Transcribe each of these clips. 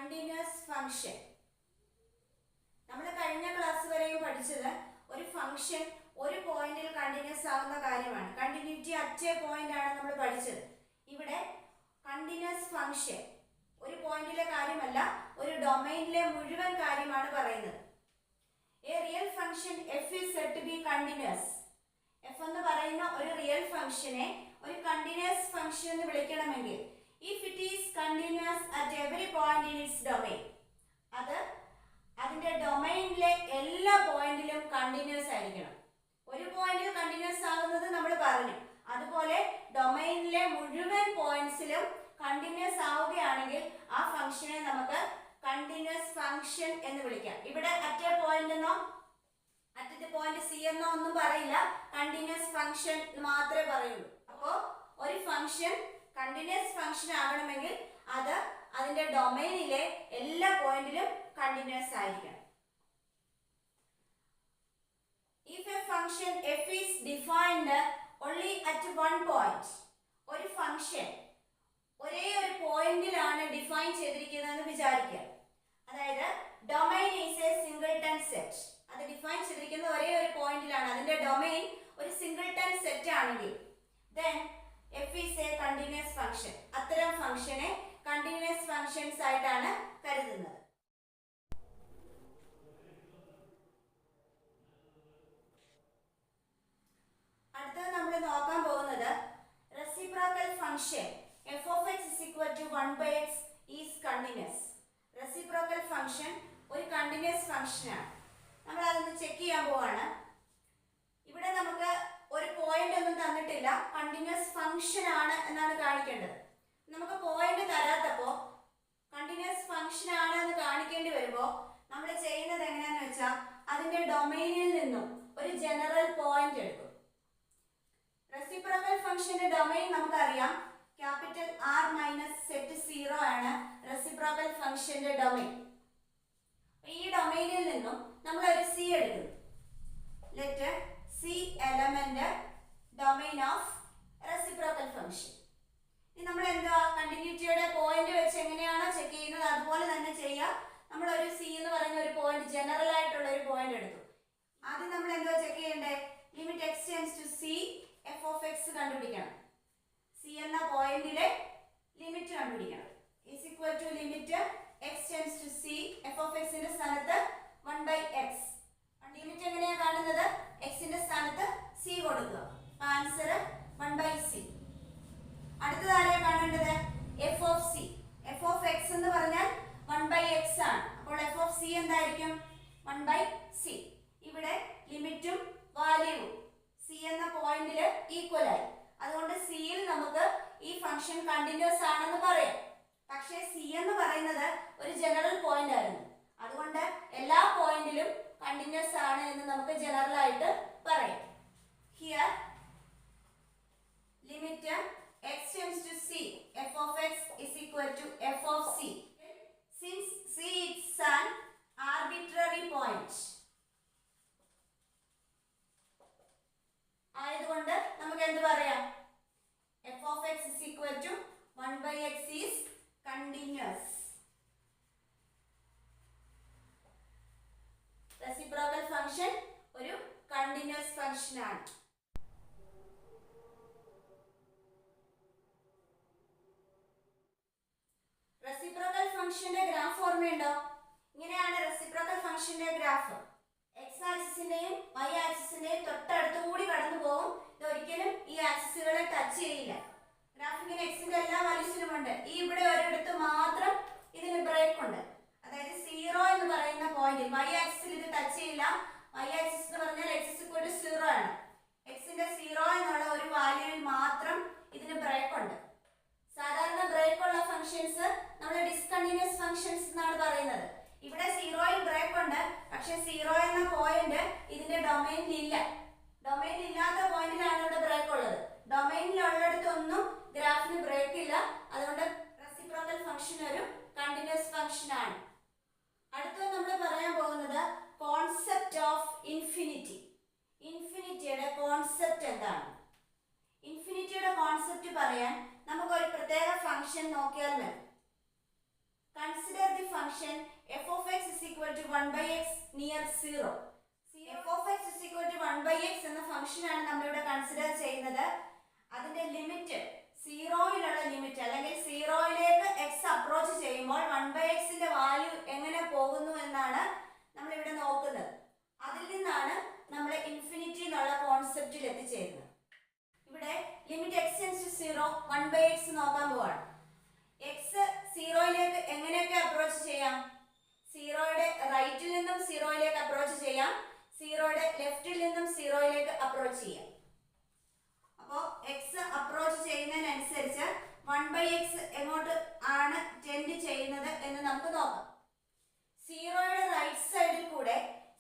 Continuous function. നമ്മൾ കഴിഞ്ഞ class വരെയും പഠിച്ചത് ഒരു ഫംഗ്ഷൻ ഒരു പോയിന്റിൽ കണ്ടിന്യൂസ് ആകുന്ന കാര്യമാണ്. കണ്ടിന്യൂറ്റി അറ്റ് എ പോയിന്റ് ആണ് നമ്മൾ പഠിച്ചത്. ഇവിടെ കണ്ടിന്യൂസ് ഫംഗ്ഷൻ ഒരു പോയിന്റിലെ കാര്യമല്ല, ഒരു ഡൊമൈനിലെ മുഴുവൻ കാര്യമാണ് പറയുന്നത്. A real function f is said to be continuous. F എന്ന് പറയുന്ന ഒരു റിയൽ ഫംഗ്ഷനെ ഒരു കണ്ടിന്യൂസ് ഫംഗ്ഷൻ എന്ന് വിളിക്കണമെങ്കിൽ if it is continuous at every point in its domain, അത് അതിന്റെ ഡൊമൈനിലെ എല്ലാ പോയിന്റിലും കണ്ടിന്യൂസ് ആയിരിക്കണം. ഒരു പോയിന്റിൽ കണ്ടിന്യൂസ് ആകുന്നത് നമ്മൾ പറഞ്ഞു, അതുപോലെ ഡൊമൈനിലെ മുഴുവൻ പോയിന്റ്സിലും കണ്ടിന്യൂസ് ആവുകയാണെങ്കിൽ ആ ഫംഗ്ഷനെ നമുക്ക് കണ്ടിന്യൂസ് ഫംഗ്ഷൻ എന്ന് വിളിക്കാം. ഇവിടെ അറ്റ് എ പോയിന്റ് എന്നോ അറ്റ് ദി പോയിന്റ് സി എന്നോ ഒന്നും പറയില്ല, കണ്ടിന്യൂസ് ഫംഗ്ഷൻ മാത്രമേ പറയുള്ളൂ. അപ്പോൾ ഒരു ഫംഗ്ഷൻ കണ്ടിന്യൂസ് ഫംഗ്ഷൻ ആകണമെങ്കിൽ അത് അതിന്റെ ഡൊമൈനിലെ എല്ലാ പോയിന്റിലും കണ്ടിന്യൂസ് ആയിരിക്കണം. If a function f is defined only at one point, ഒരു ഫംഗ്ഷൻ ഒരേ ഒരു പോയിന്റിലാണ് ഡിഫൈൻ ചെയ്തിരിക്കുന്നതെന്ന് വിചാരിക്കുക. അതായത് domain is A singleton set. അത് ഡിഫൈൻ ചെയ്തിരിക്കുന്നത് ഒരേ ഒരു പോയിന്റിലാണ്, അതിന്റെ ഡൊമൈൻ ഒരു സിംഗിൾട്ടൺ സെറ്റ് ആണെങ്കിൽ then f is a continuous function. അത്തരം ഫംഗ്ഷനെ കണ്ടിന്യൂസ് ഫംഗ്ഷൻസ് ആയിട്ടാണ് കരുതുന്നത്. അടുത്തത് നമ്മൾ നോക്കാൻ പോകുന്നത് reciprocal function f of x is equal to 1/x is continuous. Reciprocal function ഒരു കണ്ടിന്യൂസ് ഫംഗ്ഷനാണ്. നമ്മൾ അതൊന്ന് ചെക്ക് ചെയ്യാൻ പോവാണ്. ഇവിടെ നമുക്ക് ഒരു പോയിന്റ് ഒന്നും തന്നിട്ടില്ല, കണ്ടിന്യൂസ് ഫംഗ്ഷൻ ആണ് എന്നാണ് കാണിക്കേണ്ടത്. നമുക്ക് പോയിന്റ് തരാത്തപ്പോൾ കണ്ടിന്യൂസ് ഫംഗ്ഷൻ ആണ് എന്ന് കാണിക്കേണ്ടി വരുമ്പോൾ നമ്മൾ ചെയ്യുന്നത് എങ്ങനെയാന്ന് വെച്ചാൽ അതിന്റെ ഡൊമൈനിൽ നിന്നും ഒരു ജനറൽ പോയിന്റ് എടുക്കും. റെസിപ്രോക്കൽ ഫംഗ്ഷന്റെ ഡൊമൈൻ നമുക്കറിയാം, ക്യാപിറ്റൽ R മൈനസ് സെറ്റ് 0 ആണ് റെസിപ്രോക്കൽ ഫംഗ്ഷന്റെ ഡൊമൈൻ. ഈ ഡൊമൈനിൽ നിന്നും നമ്മൾ ഒരു C എടുക്കുന്നു. Let C element domain of reciprocal function. ഇനി നമ്മൾ എന്താ കണ്ടിന്യൂറ്റിയുടെ പോയിന്റ് വെച്ച് എങ്ങനെയാണോ ചെക്ക് ചെയ്യുന്നത് അതുപോലെ തന്നെ ചെയ്യാം. നമ്മൾ ഒരു C എന്ന് പറയുന്ന ഒരു പോയിന്റ്, ജനറൽ ആയിട്ടുള്ള ഒരു പോയിന്റ് എടുത്തു. ആദ്യം നമ്മൾ എന്താ ചെക്ക് ചെയ്യണ്ടേ? Limit x tends to C f of x കണ്ടുപിടിക്കണം. C എന്ന പോയിന്റിലെ ലിമിറ്റ് കണ്ടുപിടിക്കണം. is equal to limit x tends to C f of x ന്റെ സ്ഥാനത്ത് 1/x. ലിമിറ്റ് എങ്ങനെയാ കാണുന്നത്? x ന്റെ സ്ഥാനത്ത് c കൊടുക്കുക. Answer 1/c. അടുത്തത് ആരെയാ കാണേണ്ടത്? f of c. f of x എന്ന് പറഞ്ഞാൽ 1/x ആണ്. അപ്പോൾ f of c എന്തായിരിക്കും? 1/c. ഇവിടെ ലിമിറ്റും വാല്യൂവും c എന്ന പോയിന്റിൽ ഈക്വൽ ആയി. അതുകൊണ്ട് c യിൽ നമുക്ക് ഈ ഫംഗ്ഷൻ കണ്ടിന്യൂസ് ആണെന്ന് പറയാം. പക്ഷേ c എന്ന് പറയുന്നത് ഒരു ജനറൽ പോയിന്റ് ആയിരുന്നു, അതുകൊണ്ട് എല്ലാ പോയിന്റിലും കണ്ടിന്യൂസ് ആണ് എന്ന് നമുക്ക് ജനറൽ ആയിട്ട് പറയാം. Here limit x tends to c f of x is equal to f of c. Since c is an arbitrary point, ആയതുകൊണ്ട് നമുക്ക് എന്ത് പറയാം? f of x is equal to 1/x is continuous. Reciprocal function ഒരു continuous function ആണ്. Reciprocal ഫംഗ്ഷന്റെ graph ഓർമ്മയുണ്ടോ? ഇങ്ങനെയാണ് reciprocal ഫംഗ്ഷന്റെ ഗ്രാഫ്. എക്സ് ആക്സിസിന്റെയും വൈ ആക്സിസിന്റെയും തൊട്ടടുത്ത് കൂടി കടന്നു പോകും. ഇത് ഒരിക്കലും ഈ ആക്സിസുകളെ ടച്ച് ചെയ്യില്ല. ഗ്രാഫിക്കിന് എക്സിന്റെ എല്ലാ വാല്യൂസിനും ഉണ്ട്. ഈ ഇവിടെ ഒരിടത്ത് മാത്രം ഇതിന് ബ്രേക്ക് ഉണ്ട്. അതായത് 0 എന്ന് പറയുന്ന പോയിന്റ് വൈ ആക്സിസിൽ ഇത് ടച്ച് ചെയ്യില്ല. വൈ ആക്സിസ് എന്ന് പറഞ്ഞാൽ x = 0 ആണ്. എക്സിന്റെ 0 എന്നുള്ള ഒരു വാല്യൂവിൽ മാത്രം ഇതിന് ബ്രേക്ക് ഉണ്ട്. സാധാരണ ബ്രേക്ക് ഉള്ള ഫംഗ്ഷൻസ് നമ്മൾ ഡിസ്കണ്ടിന്യൂസ് ഫംഗ്ഷൻസ് എന്നാണ് പറയുന്നത്. ഇവിടെ 0യിൽ ബ്രേക്ക് ഉണ്ട്, പക്ഷെ 0 എന്ന പോയിന്റ് ഇതിന്റെ ഡൊമൈനിൽ ഇല്ല. ഡൊമൈനിൽ ഇല്ലാത്ത പോയിന്റിലാണ് ഇവിടെ ബ്രേക്ക് ഉള്ളത്. ഡൊമൈനിൽ ഉള്ളിടത്തൊന്നും ഗ്രാഫിന് ബ്രേക്ക് ഇല്ല. അതുകൊണ്ട് റെസിപ്രോക്കൽ ഫംഗ്ഷൻ ഒരു കണ്ടിന്യൂസ് ഫംഗ്ഷൻ ആണ്. അടുത്തത് നമ്മൾ പറയാൻ പോകുന്നത് കോൺസെപ്റ്റ് ഓഫ് ഇൻഫിനിറ്റി. ഇൻഫിനിറ്റിയുടെ കോൺസെപ്റ്റ് എന്താണ്? ഇൻഫിനിറ്റിയുടെ കോൺസെപ്റ്റ് പറയാൻ നമുക്ക് ഒരു പ്രത്യേക ഫംഗ്ഷൻ നോക്കിയാൽ മതി. Consider the function f of x is equal to 1 by x near 0. f of x is equal to 1 by x എന്ന ഫംഗ്ഷൻ ആണ് നമ്മൾ ഇവിടെ കൺസിഡർ ചെയ്യുന്നത്. അതിന്റെ ലിമിറ്റ് സീറോയിലുള്ള ലിമിറ്റ് അല്ലെങ്കിൽ സീറോയിലേക്ക് എക്സ് അപ്രോച്ച് ചെയ്യുമ്പോൾ 1 by x ന്റെ വാല്യൂ എങ്ങനെ പോകുന്നു എന്നാണ് നമ്മൾ ഇവിടെ നോക്കുന്നത്. അതിൽ നിന്നാണ് നമ്മൾ ഇൻഫിനിറ്റി എന്നുള്ള കോൺസെപ്റ്റിൽ എത്തിച്ചേരുന്നത്. ഇവിടെ limit x tends to 0 1 by x നോക്കാൻ പോവാണ്. എക്സ് സീറോയിലേക്ക് എങ്ങനെയൊക്കെ അപ്രോച്ച് ചെയ്യാം? സീറോയുടെ റൈറ്റിൽ നിന്നും സീറോയിലേക്ക് അപ്രോച്ച് ചെയ്യാം, സീറോയുടെ ലെഫ്റ്റിൽ നിന്നും സീറോയിലേക്ക് അപ്രോച്ച് ചെയ്യാം. അപ്പോൾ എക്സ് അപ്രോച്ച് ചെയ്യുന്നതിനനുസരിച്ച് 1 by x എങ്ങോട്ട് ആണ് ടെൻഡ് ചെയ്യുന്നത് എന്ന് നമുക്ക് നോക്കാം. സീറോയുടെ റൈറ്റ് സൈഡിൽ കൂടെ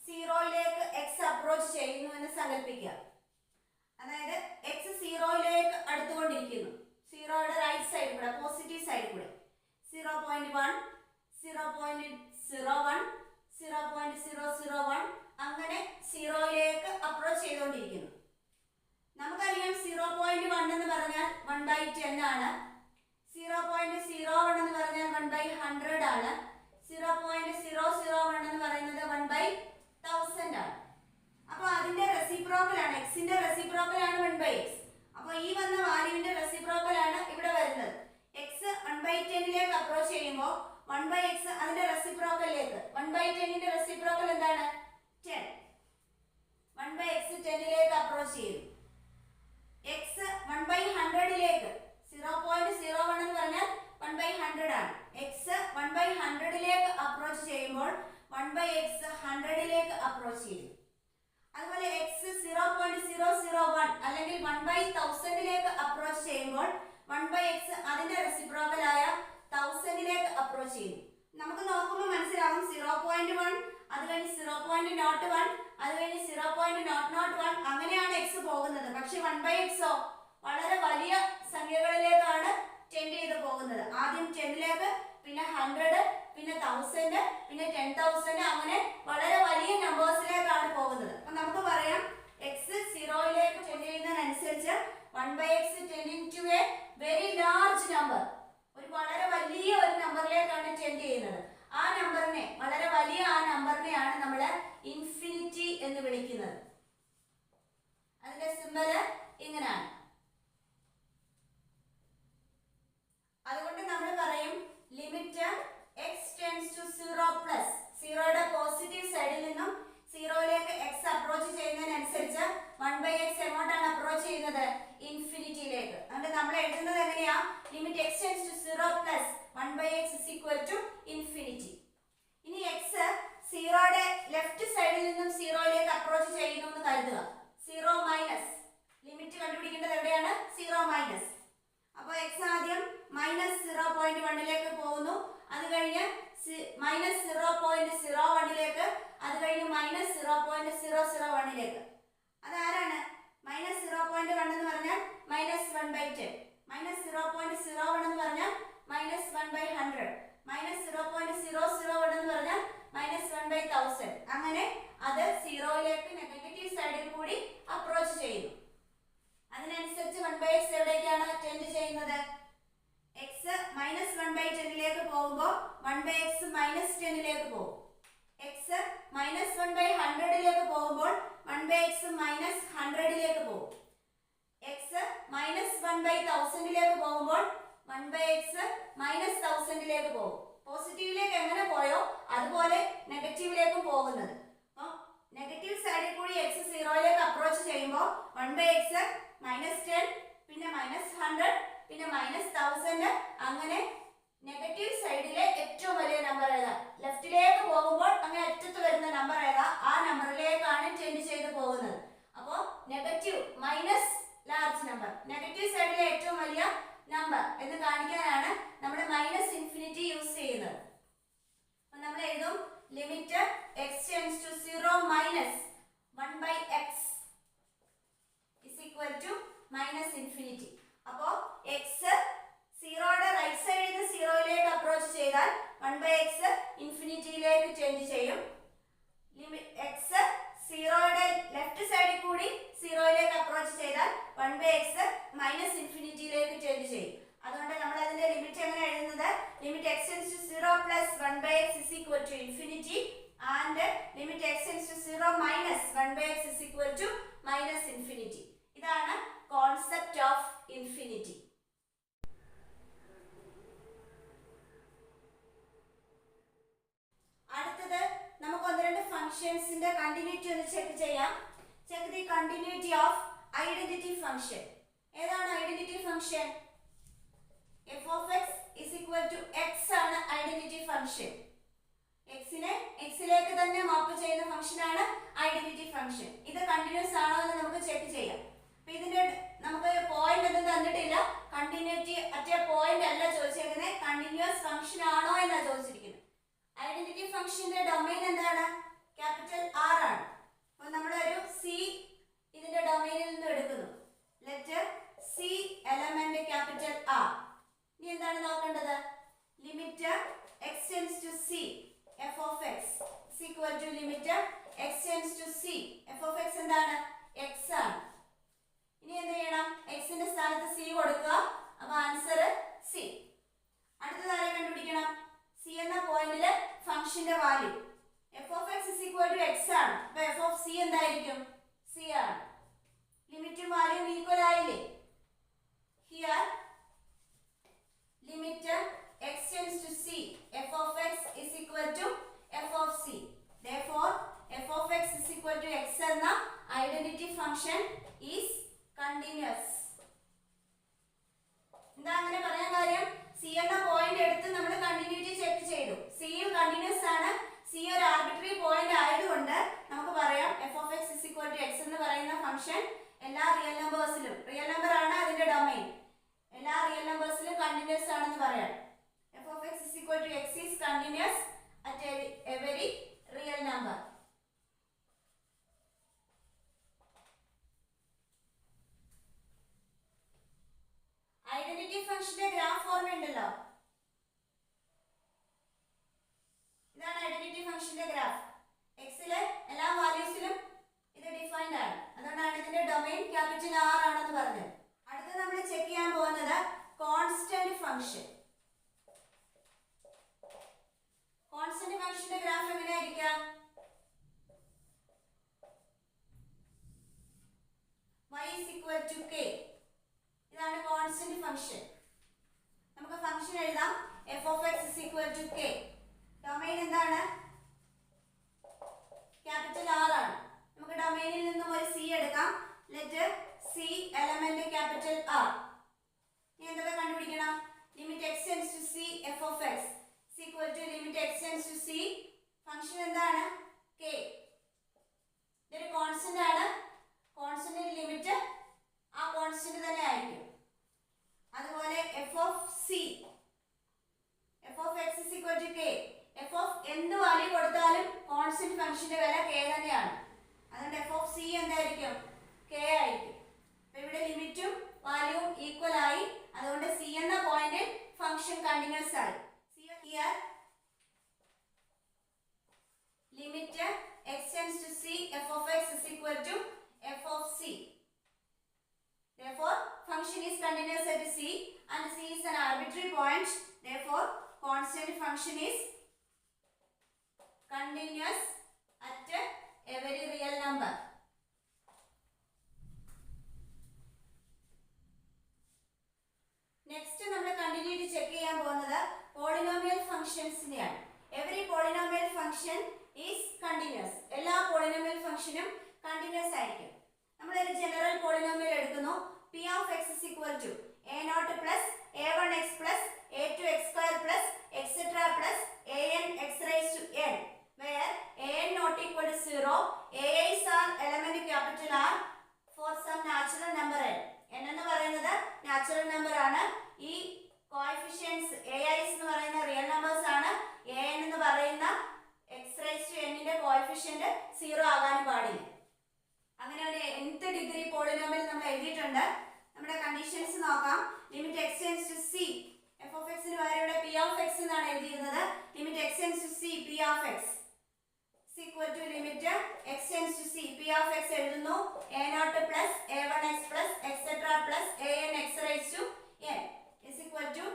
സീറോയിലേക്ക് എക്സ് അപ്രോച്ച് ചെയ്യുന്നു എന്ന് സങ്കല്പിക്കുക. അതായത് എക്സ് സീറോയിലേക്ക് അടുത്തുകൊണ്ടിരിക്കുന്നു. സീറോയുടെ റൈറ്റ് സൈഡിൽ കൂടെ പോസിറ്റീവ് സൈഡിൽ കൂടെ 0.1 0.01 0.001 അങ്ങനെ സീറോയിലേക്ക് അപ്രോച്ച് ചെയ്തുകൊണ്ടിരിക്കുന്നു. നമുക്കറിയാം 0.1 എന്ന് പറഞ്ഞാൽ 1/10 ആണ്, 0.01 എന്ന് പറഞ്ഞാൽ 1/100 ആണ്, 0.001 എന്ന് പറയുന്നത് 1/1000 ആണ്. അപ്പോൾ അതിന്റെ റെസിപ്രോക്കൽ ആണ്, എക്സിന്റെ റെസിപ്രോക്കൽ ആണ് 1 by x. അപ്പോൾ ഈ വന്ന വാല്യൂവിന്റെ റെസിപ്രോക്കൽ ആണ് ഇവിടെ വരുന്നത്. എക്സ് 1/10ലേക്ക് അപ്രോച്ച് ചെയ്യുമ്പോൾ 1 by x അതിന്റെ റെസിപ്രോക്കലിലേക്ക് 1/10ന്റെ റെസിപ്രോക്കൽ എന്താണ്? 10. 1 by x 10ലേക്ക് അപ്രോച്ച് ചെയ്തു. എക്സ് 1/100ലേക്ക് 0.01 എന്ന് പറഞ്ഞാൽ 1/100 ആണ്. എക്സ് 1/100ലേക്ക് അപ്രോച്ച് ചെയ്യുമ്പോൾ 1 by x 100ലേക്ക് അപ്രോച്ച് ചെയ്തു. അതുപോലെ എക്സ് 0.001 അല്ലെങ്കിൽ 1/1000ലേക്ക് അപ്രോച്ച് ചെയ്യുമ്പോൾ 1 by x അതിന്റെ റെസിപ്രോക്കൽ ആയ 1000ലേക്ക് അപ്രോച്ച് ചെയ്തു. നമുക്ക് നോക്കുമ്പോൾ മനസ്സിലാവും 0.1 അത് കഴിഞ്ഞ് 0.01 അത് കഴിഞ്ഞ് 0.001 അങ്ങനെയാണ് എക്സ് പോകുന്നത്. പക്ഷെ 1 by x വളരെ വലിയ സംഖ്യകളിലേക്കാണ് ടെൻഡ് ചെയ്ത് പോകുന്നത്. ആദ്യം 10ലേക്ക്, പിന്നെ 100, പിന്നെ 1000, പിന്നെ 10,000 അങ്ങനെ വളരെ വലിയ നമ്പേഴ്സിലേക്കാണ് പോകുന്നത്. അപ്പൊ നമുക്ക് പറയാം എക്സ് സീറോയിലേക്ക് ടെൻഡ് ചെയ്യുന്നതിനനുസരിച്ച് 1 by x tending to a very large number, ഒരു വളരെ വലിയ ഒരു നമ്പറിലേക്കാണ് ടെൻഡ് ചെയ്യുന്നത്. ആ നമ്പറിനെ, വളരെ വലിയ ആ നമ്പറിനെയാണ് നമ്മൾ ഇൻഫിനിറ്റി എന്ന് വിളിക്കുന്നത്. അതിന്റെ സിമ്പൽ ഇങ്ങനെയാണ്. അതുകൊണ്ട് നമ്മൾ പറയും limit x tends to 0 plus സീറോയുടെ പോസിറ്റീവ് സൈഡിൽ നിന്നും സീറോയിലേക്ക് x അപ്രോച്ച് ചെയ്യുന്നതിനനുസരിച്ച് 1 by x എങ്ങോട്ടാണ് അപ്രോച്ച് ചെയ്യുന്നത്? ഇൻഫിനിറ്റിയിലേക്ക്. അതുകൊണ്ട് നമ്മൾ എഴുതുന്നത് എങ്ങനെയാ? Limit x tends to 0 plus 1 by x is equal to infinity. ഇനി x സീറോയുടെ ലെഫ്റ്റ് സൈഡിൽ നിന്നും സീറോയിലേക്ക് അപ്രോച്ച് ചെയ്യുന്നു എന്ന് കരുതുക. 0 മൈനസ് ലിമിറ്റ് കണ്ടുപിടിക്കേണ്ടത് എവിടെയാണ്? 0 മൈനസ്. അപ്പോൾ x ആദ്യം -0.1ലേക്ക് പോകുന്നു, അത് കഴിഞ്ഞ് -0.01ലേക്ക്, അത് കഴിഞ്ഞ് -0.001ലേക്ക്. അതാരാണ്? -0.1 എന്ന് പറഞ്ഞാൽ -1/10, -0.01 എന്ന് പറഞ്ഞാൽ -1/100, -0.001 എന്ന് പറഞ്ഞാൽ -1/1000. അങ്ങനെ അത് സീറോയിലേക്ക് നെഗറ്റീവ് സൈഡിൽ കൂടി അപ്രോച്ച് ചെയ്യുന്നു. അതിനനുസരിച്ച് 1 by x എവിടേക്കാണ് ടെൻഡ് ചെയ്യുന്നത്? x -1/10ലേക്ക് പോകുമ്പോൾ 1 by x -10ലേക്ക് പോകും. x -1/100ലേക്ക് പോകുമ്പോൾ 1 by x -100ലേക്ക് പോകും. x -1/1000ലേക്ക് പോകുമ്പോൾ 1 by x -1000ലേക്ക് പോകും. പോസിറ്റീവിലേക്ക് എങ്ങനെ പോയോ അതുപോലെ നെഗറ്റീവിലേക്കും പോകുന്നത്. അപ്പോൾ നെഗറ്റീവ് സൈഡിൽ കൂടി x സീറോയിലേക്ക് അപ്രോച്ച് ചെയ്യുമ്പോൾ 1 by x -10, പിന്നെ -100, പിന്നെ -1000 അങ്ങനെ നെഗറ്റീവ് സൈഡിലെ ഏറ്റവും വലിയ നമ്പർ ഏതാ? ലെഫ്റ്റിലേക്ക് പോകുമ്പോൾ അങ്ങനെ അറ്റത്ത് വരുന്ന നമ്പർ ഏതാ? ആ നമ്പറിലേക്കാണ് ടെൻഡ് ചെയ്ത് പോകുന്നത്. അപ്പോൾ negative minus large number, negative സൈഡിലെ ഏറ്റവും വലിയ നമ്പർ എന്ന് കാണിക്കാനാണ് നമ്മൾ -ഇൻഫിനിറ്റി യൂസ് ചെയ്യുന്നത്. അപ്പോൾ നമ്മൾ എഴുതും limit x tends to 0 minus 1 by x is equal to -infinity. അപ്പോൾ x സീറോയുടെ റൈറ്റ് സൈഡിൽ നിന്ന് സീറോയിലേക്ക് അപ്രോച്ച് ചെയ്താൽ 1 by x ഇൻഫിനിറ്റിയിലേക്ക് ചേഞ്ച് ചെയ്യും. x സീറോയുടെ ലെഫ്റ്റ് സൈഡിൽ കൂടി സീറോയിലേക്ക് അപ്രോച്ച് ചെയ്താൽ 1 by x -ഇൻഫിനിറ്റിയിലേക്ക് ചേഞ്ച് ചെയ്യും. അതുകൊണ്ട് നമ്മൾ അതിന്റെ ലിമിറ്റ് എങ്ങനെ എഴുതുന്നത്? Limit x tends to 0 plus 1 by x is equal to infinity and limit x tends to 0 minus 1 by x is equal to minus infinity. ഇതാണ് കോൺസെപ്റ്റ് ഓഫ് ഇൻഫിനിറ്റി. അടുത്തത് നമുക്ക് ഒന്ന് രണ്ട് ഫംഗ്ഷൻസിന്റെ കണ്ടിന്യൂറ്റി ഒന്ന് ചെക്ക് ചെയ്യാം. Check the continuity of identity function. ഏതാണ് identity function? f of x is equal to x ആണ് ഐഡന്റിറ്റി ഫംഗ്ഷൻ. എക്സിനെ എക്സിലേക്ക് തന്നെ മാപ്പ് ചെയ്യുന്ന ഫംഗ്ഷൻ ആണ് ഐഡന്റിറ്റി ഫംഗ്ഷൻ. ഇത് കണ്ടിന്യൂസ് ആണോ എന്ന് നമുക്ക് ചെക്ക് ചെയ്യാം. അപ്പോൾ ഇതിന്റെ നമുക്ക് പോയിന്റ് ഒന്നും തന്നിട്ടില്ല. കണ്ടിന്യൂറ്റി അറ്റ് എ പോയിന്റ് അല്ല ചോദിച്ചിരിക്കുന്നത്, കണ്ടിന്യൂസ് ഫംഗ്ഷൻ ആണോ എന്നാണ് ചോദിച്ചിരിക്കുന്നത്. ഐഡന്റിറ്റി ഫംഗ്ഷന്റെ ഡൊമൈൻ എന്താണ്? ക്യാപിറ്റൽ R ആണ്. അപ്പോൾ നമ്മൾ ഒരു c ഇതിന്റെ ഡൊമൈനിൽ നിന്ന് എടുക്കുന്നു. Let c element capital R. ഇനി എന്താണ് നോക്കേണ്ടത്? Limit x tends to c f of x is equal to limit x tends to c f of x എന്താണ്? x ആണ്. ഇനി എന്ത് ചെയ്യണം? x ന്റെ സ്ഥാനത്ത് c കൊടുക്കുക. അപ്പോൾ ആൻസർ c. അടുത്തതാരെ കണ്ടുപിടിക്കണം? c എന്ന പോയിന്റിലെ ഫംഗ്ഷന്റെ value f of x is equal to x ആണ്. അപ്പോൾ f of c എന്തായിരിക്കും? c ആണ്. ലിമിറ്റും വാല്യൂവും ഈക്വൽ ആയില്ലേ? Here limit x tends to c f of x is equal to f of c. Therefore f of x is equal to x എന്ന identity function is continuous. എന്താ അങ്ങനെ പറയാൻ കാര്യം? c എന്ന പോയിന്റ് എടുത്ത് നമ്മൾ കണ്ടിന്യൂറ്റി ചെക്ക് ചെയ്തു. c യും കണ്ടിന്യൂസ് ആണ്. c ഒരു ആർബിട്രറി പോയിന്റ് ആയതുകൊണ്ട് നമുക്ക് പറയാം f of x is equal to x എന്ന് പറയുന്ന ഫംഗ്ഷൻ എല്ലാ റിയൽ നമ്പേഴ്സിലും, റിയൽ നമ്പർ ആണ് അതിന്റെ ഡൊമൈൻ, എല്ലാ റിയൽ നമ്പേഴ്സിലും കണ്ടിന്യൂസ് ആണെന്ന് പറയാം. f of x is equal to x is continuous at every real number. Identity ഫംഗ്ഷന്റെ ഗ്രാഫ് ഓർമ്മയുണ്ടല്ലോ? ഇതാണ് ഐഡന്റിറ്റി ഫംഗ്ഷന്റെ ഗ്രാഫ്. എക്സിലെ എല്ലാ വാല്യൂസിലും ഇത് ഡിഫൈൻഡ് ആണ്. അതുകൊണ്ടാണ് ഇതിന്റെ ഡൊമൈൻ ക്യാപിറ്റൽ R ആണെന്ന് പറഞ്ഞത്. അടുത്ത നമ്മൾ ചെക്ക് ചെയ്യാൻ പോകുന്നത് കോൺസ്റ്റന്റ് ഫംഗ്ഷൻ. കോൺസ്റ്റന്റ് ഫംഗ്ഷന്റെ ഗ്രാഫ് എങ്ങനെയായിരിക്കാം? y is equal to k. ഇതാണ് കോൺസ്റ്റന്റ് ഫംഗ്ഷൻ. നമുക്ക് ഫംഗ്ഷൻ എഴുതാം. f of x is equal to k. Domain എന്താണ്? ക്യാപിറ്റൽ R ആണ്. നമുക്ക് ഡൊമൈനിൽ നിന്നും ഒരു c എടുക്കാം. Let c element capital R. ഇനി എന്തൊക്കെ കണ്ടുപിടിക്കണം? Limit x tends to c f of x is equal to limit x tends to c function എന്താണ്? k. ഇതൊരു കോൺസ്റ്റന്റ് ആണ്. കോൺസ്റ്റന്റിന്റെ ലിമിറ്റ് ആ കോൺസ്റ്റന്റ് തന്നെ ആയിരിക്കും. അതുപോലെ f of c f of x is equal to k. f of എന്ത് value കൊടുത്താലും constant ഫംഗ്ഷന്റെ വില k തന്നെയാണ്. അതുകൊണ്ട് f of c എന്തായിരിക്കും? k ആയിരിക്കും. അപ്പോൾ ഇവിടെ ലിമിറ്റും വാല്യൂവും ഈക്വൽ ആയി. അതുകൊണ്ട് c എന്ന പോയിന്റിൽ ഫംഗ്ഷൻ കണ്ടിന്യൂസ് ആയി. Here limit x tends to c f of x is equal to f of c. Therefore function is continuous at c and c is an arbitrary point. Therefore constant function is continuous at every real number. Next നമ്മൾ continuity check ചെയ്യാൻ പോകുന്നത് polynomial ഫംഗ്ഷൻസിനെയാണ്. Every polynomial function is continuous. എല്ലാ polynomial ഫംഗ്ഷനും continuous ആയിരിക്കും. നമ്മൾ ഒരു general polynomial എടുക്കുന്നു. p of x is equal to a0 plus a1x plus a2x square plus etc plus an x raised to n, where an not equal to 0, a's are element capital R for some natural number n. n എന്ന് പറയുന്നത് natural number ആണ്. ഈ coefficients a's എന്ന് പറയുന്ന real numbers ആണ്. an എന്ന് പറയുന്ന x raised to n ന്റെ കോഎഫിഷ്യന്റ് 0 ആകാൻ പാടില്ല. അങ്ങനെ ഒരു nth ഡിഗ്രി പോളിനോമിയൽ നമ്മൾ എഴുതിയിട്ടുണ്ട്. നമ്മുടെ കണ്ടീഷൻസ് നോക്കാം. Limit x tends to c f of x ന് പകരം ഇവിടെ p of x എന്നാണ് എഴുതിയിരുന്നത്. Limit x tends to c p of x is equal to limit x tends to c p of x എഴുതുന്നു. a0 plus a1x plus etc plus an x raised to n is equal to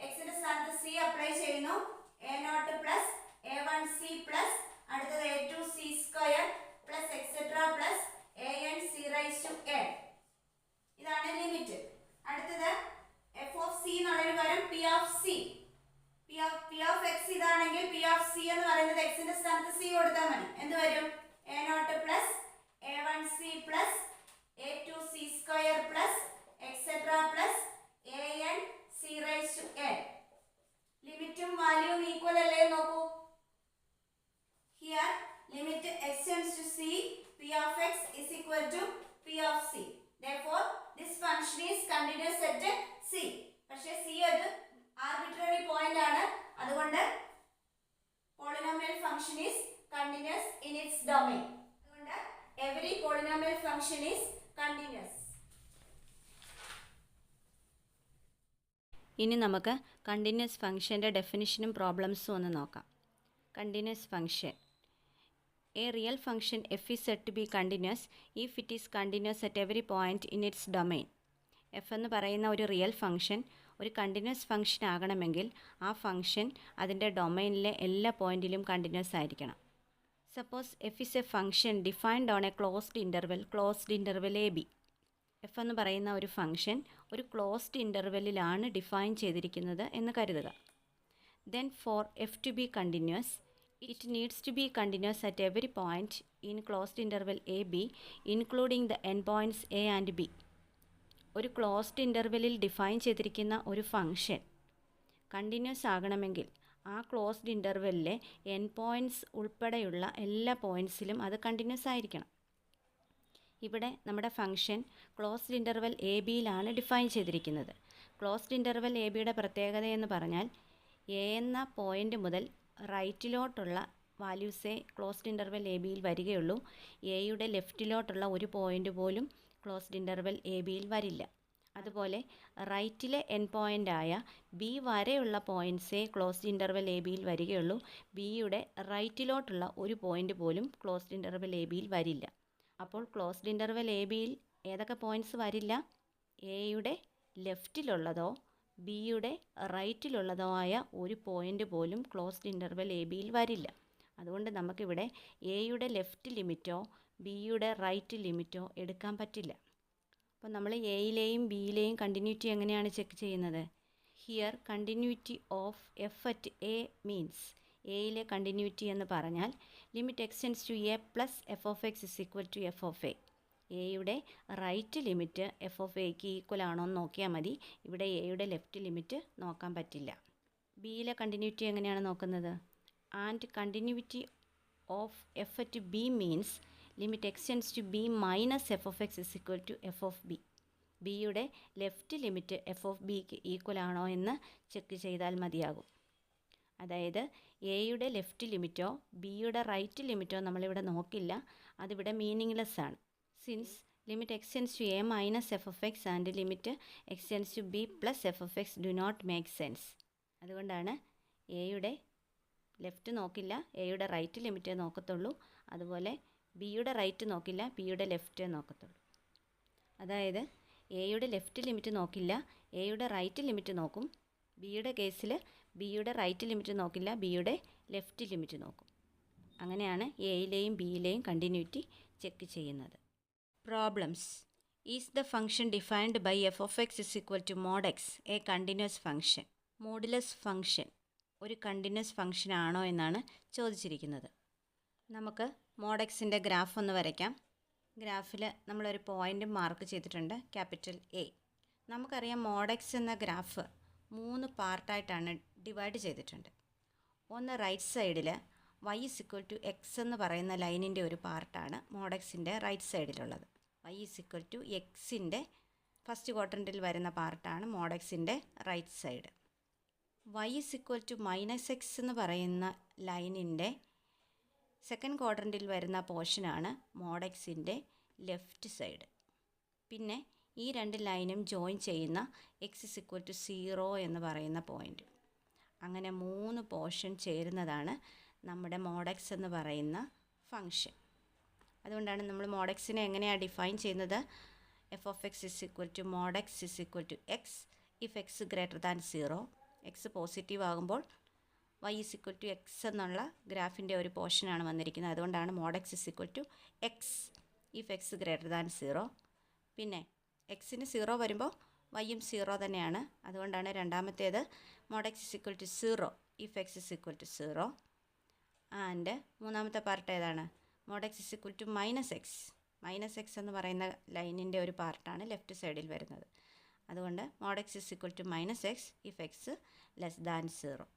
x ന്റെ സ്ഥാനത്ത് c apply ചെയ്യുന്നു. a0 p of x ഇതാണെങ്കിൽ p of c എന്ന് പറയുന്നത് എക്സിന്റെ സ്ഥാനത്ത് c കൊടുത്താൽ മതി. എന്ത് വരും? A nought plus a one c plus a two c square plus etcetera plus a n c raise to n. ലിമിറ്റും വാല്യൂവും ഈക്വൽ അല്ലേ നോക്കൂ. Here limit x tends to c, p of x is equal to p of c. Therefore, this function is continuous at C. പക്ഷേ C ഒരു arbitrary point ആണ്. അതുകൊണ്ട് polynomial function is continuous in its domain. അതുകൊണ്ട് every polynomial function is continuous. ഇനി നമുക്ക് continuous ഫംഗ്ഷൻ്റെ ഡെഫിനിഷനും പ്രോബ്ലംസും ഒന്ന് നോക്കാം. Continuous function. A real function f is said to be continuous if it is continuous at every point in its domain. f എന്ന് പറയുന്ന ഒരു real function ഒരു continuous function ആകണമെങ്കിൽ ആ ഫംഗ്ഷൻ അതിൻ്റെ ഡൊമൈനിലെ എല്ലാ പോയിന്റിലും കണ്ടിന്യൂസ് ആയിരിക്കണം. Suppose F is A function defined on A closed interval A B. F എന്ന് പറയുന്ന ഒരു ഫംഗ്ഷൻ ഒരു ക്ലോസ്ഡ് ഇൻ്റർവെല്ലിലാണ് ഡിഫൈൻ ചെയ്തിരിക്കുന്നത് എന്ന് കരുതുക. Then for f to be continuous it needs to be continuous at every point in closed interval AB including the endpoints A and B. ഒരു closed ഇൻ്റർവെല്ലിൽ define ചെയ്തിരിക്കുന്ന ഒരു ഫംഗ്ഷൻ കണ്ടിന്യൂസ് ആകണമെങ്കിൽ ആ closed ഇൻ്റർവെല്ലിലെ N points ഉൾപ്പെടെയുള്ള എല്ലാ പോയിൻറ്റ്സിലും അത് continuous ആയിരിക്കണം. ഇവിടെ നമ്മുടെ ഫംഗ്ഷൻ ക്ലോസ്ഡ് ഇൻ്റർവെൽ എ ബിയിലാണ് ഡിഫൈൻ ചെയ്തിരിക്കുന്നത്. ക്ലോസ്ഡ് ഇൻ്റർവെൽ എ ബിയുടെ പ്രത്യേകത എന്ന് പറഞ്ഞാൽ എ എന്ന പോയിൻ്റ് മുതൽ റൈറ്റിലോട്ടുള്ള വാല്യൂസേ ക്ലോസ്ഡ് ഇൻ്റർവെൽ എ ബിയിൽ വരികയുള്ളൂ. എയുടെ ലെഫ്റ്റിലോട്ടുള്ള ഒരു പോയിൻ്റ് പോലും ക്ലോസ്ഡ് ഇൻ്റർവെൽ എ ബിയിൽ വരില്ല. അതുപോലെ റൈറ്റിലെ എൻ പോയിൻ്റായ ബി വരെയുള്ള പോയിൻറ്റ്സേ ക്ലോസ്ഡ് ഇൻ്റർവെൽ എ ബിയിൽ വരികയുള്ളൂ. ബിയുടെ റൈറ്റിലോട്ടുള്ള ഒരു പോയിൻ്റ് പോലും ക്ലോസ്ഡ് ഇൻ്റർവെൽ എ ബിയിൽ വരില്ല. അപ്പോൾ ക്ലോസ്ഡ് ഇൻ്റർവെൽ എ ബിയിൽ ഏതൊക്കെ പോയിൻറ്റ്സ് വരില്ല? എയുടെ ലെഫ്റ്റിലുള്ളതോ ബിയുടെ റൈറ്റിലുള്ളതോ ആയ ഒരു പോയിൻ്റ് പോലും ക്ലോസ്ഡ് ഇൻ്റർവെൽ എ ബിയിൽ വരില്ല. അതുകൊണ്ട് നമുക്കിവിടെ എയുടെ ലെഫ്റ്റ് ലിമിറ്റോ ബിയുടെ റൈറ്റ് ലിമിറ്റോ എടുക്കാൻ പറ്റില്ല. അപ്പോൾ നമ്മൾ എയിലെയും ബിയിലെയും കണ്ടിന്യൂറ്റി എങ്ങനെയാണ് ചെക്ക് ചെയ്യുന്നത്? Here continuity of f at a means എയിലെ കണ്ടിന്യൂറ്റി എന്ന് പറഞ്ഞാൽ limit x tends to a plus f of x is equal to f of a. എയുടെ റൈറ്റ് ലിമിറ്റ് എഫ് ഓഫ് എക്ക് ഈക്വൽ ആണോ എന്ന് നോക്കിയാൽ മതി. ഇവിടെ എയുടെ ലെഫ്റ്റ് ലിമിറ്റ് നോക്കാൻ പറ്റില്ല. ബിയിലെ കണ്ടിന്യൂറ്റി എങ്ങനെയാണ് നോക്കുന്നത്? And continuity of f at b means limit x tends to b minus f of x is equal to f of b. ബിയുടെ ലെഫ്റ്റ് ലിമിറ്റ് എഫ് ഓഫ് ബിക്ക് ഈക്വൽ ആണോ എന്ന് ചെക്ക് ചെയ്താൽ മതിയാകും. അതായത് എയുടെ ലെഫ്റ്റ് ലിമിറ്റോ ബിയുടെ റൈറ്റ് ലിമിറ്റോ നമ്മളിവിടെ നോക്കില്ല. അതിവിടെ മീനിങ്ലെസ് ആണ്. Since limit x tends to a minus f of x and limit x tends to b plus f of x do not make sense. അതുകൊണ്ടാണ് എയുടെ ലെഫ്റ്റ് നോക്കില്ല, എയുടെ റൈറ്റ് ലിമിറ്റേ നോക്കത്തുള്ളൂ. അതുപോലെ ബിയുടെ റൈറ്റ് നോക്കില്ല, ബിയുടെ ലെഫ്റ്റേ നോക്കത്തുള്ളൂ. അതായത് എയുടെ ലെഫ്റ്റ് ലിമിറ്റ് നോക്കില്ല, എയുടെ റൈറ്റ് ലിമിറ്റ് നോക്കും. ബിയുടെ കേസിൽ ബിയുടെ റൈറ്റ് ലിമിറ്റ് നോക്കില്ല, ബിയുടെ ലെഫ്റ്റ് ലിമിറ്റ് നോക്കും. അങ്ങനെയാണ് എയിലെയും ബിയിലെയും കണ്ടിന്യൂറ്റി ചെക്ക് ചെയ്യുന്നത്. Problems. Is the function defined by f of x is equal to mod x a continuous function? Modulus function ഒരു കണ്ടിന്യൂസ് ഫംഗ്ഷൻ ആണോ എന്നാണ് ചോദിച്ചിരിക്കുന്നത്. നമുക്ക് മോഡ് എക്സിൻ്റെ ഗ്രാഫ് ഒന്ന് വരയ്ക്കാം. ഗ്രാഫിൽ നമ്മളൊരു പോയിൻ്റ് മാർക്ക് ചെയ്തിട്ടുണ്ട്, ക്യാപിറ്റൽ എ. നമുക്കറിയാം മോഡ് എക്സ് എന്ന ഗ്രാഫ് 3 പാർട്ടായിട്ടാണ് ഡിവൈഡ് ചെയ്തിട്ടുണ്ട്. ഒന്ന് റൈറ്റ് സൈഡിൽ y is equal to x എന്ന് പറയുന്ന ലൈനിൻ്റെ ഒരു പാർട്ടാണ് മോഡ് എക്സിൻ്റെ റൈറ്റ് സൈഡിലുള്ളത്. y ഇസ് ഇക്വൽ ടു എക്സിൻ്റെ ഫസ്റ്റ് ക്വാഡ്രൻറ്റിൽ വരുന്ന പാർട്ടാണ് മോഡ് എക്സിൻ്റെ right side. y is equal to minus x എന്ന് പറയുന്ന ലൈനിൻ്റെ സെക്കൻഡ് ക്വാഡ്രൻറ്റിൽ വരുന്ന പോർഷനാണ് മോഡ് എക്സിൻ്റെ ലെഫ്റ്റ് സൈഡ്. പിന്നെ ഈ 2 ലൈനും ജോയിൻ ചെയ്യുന്ന എക്സ് ഇസ് ഇക്വൽ ടു 0 എന്ന് പറയുന്ന പോയിൻ്റ്. അങ്ങനെ 3 പോർഷൻ ചേരുന്നതാണ് നമ്മുടെ മോഡ് എക്സ് എന്ന് പറയുന്ന ഫംഗ്ഷൻ. അതുകൊണ്ടാണ് നമ്മൾ മോഡ് എക്സിനെ എങ്ങനെയാണ് ഡിഫൈൻ ചെയ്യുന്നത്? F of x is equal to mod x is equal to x if x greater than 0. X positive ആകുമ്പോൾ y ഇസ് ഇക്വൽ ടു എക്സ് എന്നുള്ള ഗ്രാഫിൻ്റെ ഒരു പോർഷനാണ് വന്നിരിക്കുന്നത്. അതുകൊണ്ടാണ് mod x is equal to x if x greater than 0. പിന്നെ എക്സിന് 0 വരുമ്പോൾ വൈയും 0 തന്നെയാണ്. അതുകൊണ്ടാണ് രണ്ടാമത്തേത് mod x is equal to 0 if x is equal to 0. And മൂന്നാമത്തെ പാർട്ട് ഏതാണ്? mod x is equal to minus x എന്ന് പറയുന്ന ലൈനിൻ്റെ ഒരു പാർട്ടാണ് ലെഫ്റ്റ് സൈഡിൽ വരുന്നത്. അതുകൊണ്ട് mod x is equal to -x if x less than 0.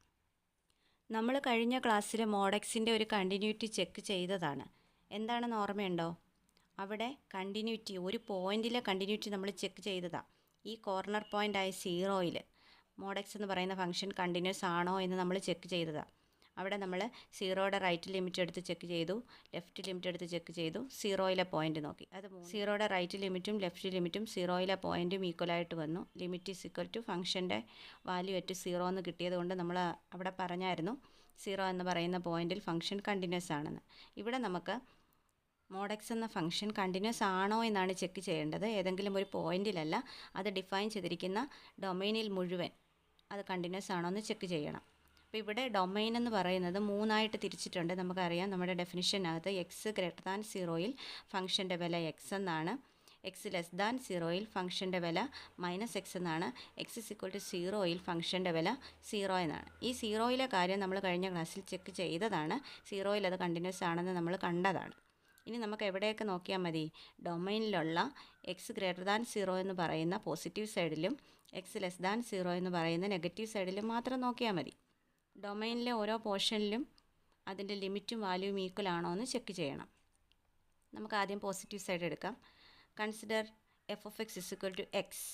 നമ്മൾ കഴിഞ്ഞ ക്ലാസ്സിൽ mod xൻ്റെ ഒരു കണ്ടിന്യൂറ്റി ചെക്ക് ചെയ്തതാണ്. എന്താണെന്ന് ഓർമ്മയുണ്ടോ? അവിടെ കണ്ടിന്യൂറ്റി, ഒരു പോയിൻറ്റിലെ കണ്ടിന്യൂറ്റി നമ്മൾ ചെക്ക് ചെയ്തതാണ്. ഈ കോർണർ പോയിൻ്റായ 0യിൽ mod x എന്ന് പറയുന്ന ഫംഗ്ഷൻ കണ്ടിന്യൂസ് ആണോ എന്ന് നമ്മൾ ചെക്ക് ചെയ്തതാണ്. അവിടെ നമ്മൾ 0യുടെ റൈറ്റ് ലിമിറ്റ് എടുത്ത് ചെക്ക് ചെയ്തു, ലെഫ്റ്റ് ലിമിറ്റ് എടുത്ത് ചെക്ക് ചെയ്തു, 0യിലെ പോയിൻ്റ് നോക്കി. അത് 0യുടെ റൈറ്റ് ലിമിറ്റും ലെഫ്റ്റ് ലിമിറ്റും 0യിലെ പോയിൻറ്റും ഈക്വലായിട്ട് വന്നു. ലിമിറ്റ് ഈസ് ഈക്വൽ ടു ഫംഗ്ഷൻ്റെ വാല്യൂ അറ്റ് 0 എന്ന് കിട്ടിയത് കൊണ്ട് നമ്മൾ അവിടെ പറഞ്ഞായിരുന്നു 0 എന്ന് പറയുന്ന പോയിൻറ്റിൽ ഫംഗ്ഷൻ കണ്ടിന്യൂസ് ആണെന്ന്. ഇവിടെ നമുക്ക് mod x എന്ന ഫംഗ്ഷൻ കണ്ടിന്യൂസ് ആണോ എന്നാണ് ചെക്ക് ചെയ്യേണ്ടത്. ഏതെങ്കിലും ഒരു പോയിൻറ്റിലല്ല, അത് ഡിഫൈൻ ചെയ്തിരിക്കുന്ന ഡൊമൈനിൽ മുഴുവൻ അത് കണ്ടിന്യൂസ് ആണോ എന്ന് ചെക്ക് ചെയ്യണം. അപ്പോൾ ഇവിടെ ഡൊമൈൻ എന്ന് പറയുന്നത് 3ആയിട്ട് തിരിച്ചിട്ടുണ്ട്. നമുക്കറിയാം നമ്മുടെ ഡെഫിനിഷനകത്ത് എക്സ് ഗ്രേറ്റർ ദാൻ 0യിൽ ഫംഗ്ഷൻ്റെ വില എക്സ് എന്നാണ്, എക്സ് ലെസ് ദാൻ 0യിൽ ഫംഗ്ഷൻ്റെ വില -x എന്നാണ്, എക്സ് ഇസ് ഈക്വൽ ടു 0യിൽ ഫംഗ്ഷൻ്റെ വില 0 എന്നാണ്. ഈ 0യിലെ കാര്യം നമ്മൾ കഴിഞ്ഞ ക്ലാസ്സിൽ ചെക്ക് ചെയ്തതാണ്. 0യിൽ അത് കണ്ടിന്യൂസ് ആണെന്ന് നമ്മൾ കണ്ടതാണ്. ഇനി നമുക്ക് എവിടെയൊക്കെ നോക്കിയാൽ മതി? ഡൊമൈനിലുള്ള എക്സ് ഗ്രേറ്റർ ദാൻ 0 എന്ന് പറയുന്ന പോസിറ്റീവ് സൈഡിലും എക്സ് ലെസ് ദാൻ 0 എന്ന് പറയുന്ന നെഗറ്റീവ് സൈഡിലും മാത്രം നോക്കിയാൽ മതി. ഡൊമൈനിലെ ഓരോ പോർഷനിലും അതിൻ്റെ ലിമിറ്റും വാല്യൂവും ഈക്വൽ ആണോ എന്ന് ചെക്ക് ചെയ്യണം. നമുക്ക് ആദ്യം പോസിറ്റീവ് സൈഡ് എടുക്കാം. Consider f of x is equal to x,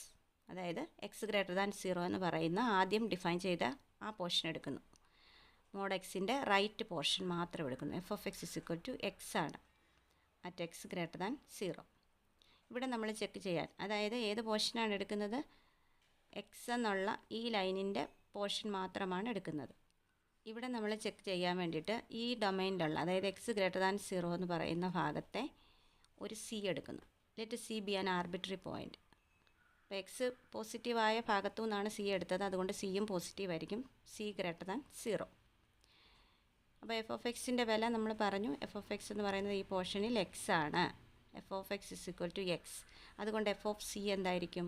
അതായത് എക്സ് ഗ്രേറ്റർ ദാൻ 0 എന്ന് പറയുന്ന ആദ്യം ഡിഫൈൻ ചെയ്ത ആ പോർഷൻ എടുക്കുന്നു. mod എക്സിൻ്റെ റൈറ്റ് പോർഷൻ മാത്രം എടുക്കുന്നു. F of x is equal to x ആണ് അറ്റ് എക്സ് ഗ്രേറ്റർ ദാൻ 0. ഇവിടെ നമ്മൾ ചെക്ക് ചെയ്യാൻ, അതായത് ഏത് പോർഷനാണ് എടുക്കുന്നത്? എക്സ് എന്നുള്ള ഈ ലൈനിൻ്റെ പോർഷൻ മാത്രമാണ് എടുക്കുന്നത്. ഇവിടെ നമ്മൾ ചെക്ക് ചെയ്യാൻ വേണ്ടിയിട്ട് ഈ ഡൊമൈനിലുള്ള, അതായത് എക്സ് ഗ്രേറ്റർ ദാൻ 0 എന്ന് പറയുന്ന ഭാഗത്തെ ഒരു സി എടുക്കുന്നു. Let c be an arbitrary point. അപ്പോൾ എക്സ് പോസിറ്റീവായ ഭാഗത്തു നിന്നാണ് സി എടുത്തത്, അതുകൊണ്ട് സിയും പോസിറ്റീവ് ആയിരിക്കും. C greater than 0. അപ്പോൾ എഫ് ഓഫ് എക്സിൻ്റെ വില നമ്മൾ പറഞ്ഞു. എഫ് ഓഫ് എക്സ് എന്ന് പറയുന്നത് ഈ പോർഷനിൽ എക്സ് ആണ്. F of x is equal to x. അതുകൊണ്ട് എഫ് ഓഫ് സി എന്തായിരിക്കും?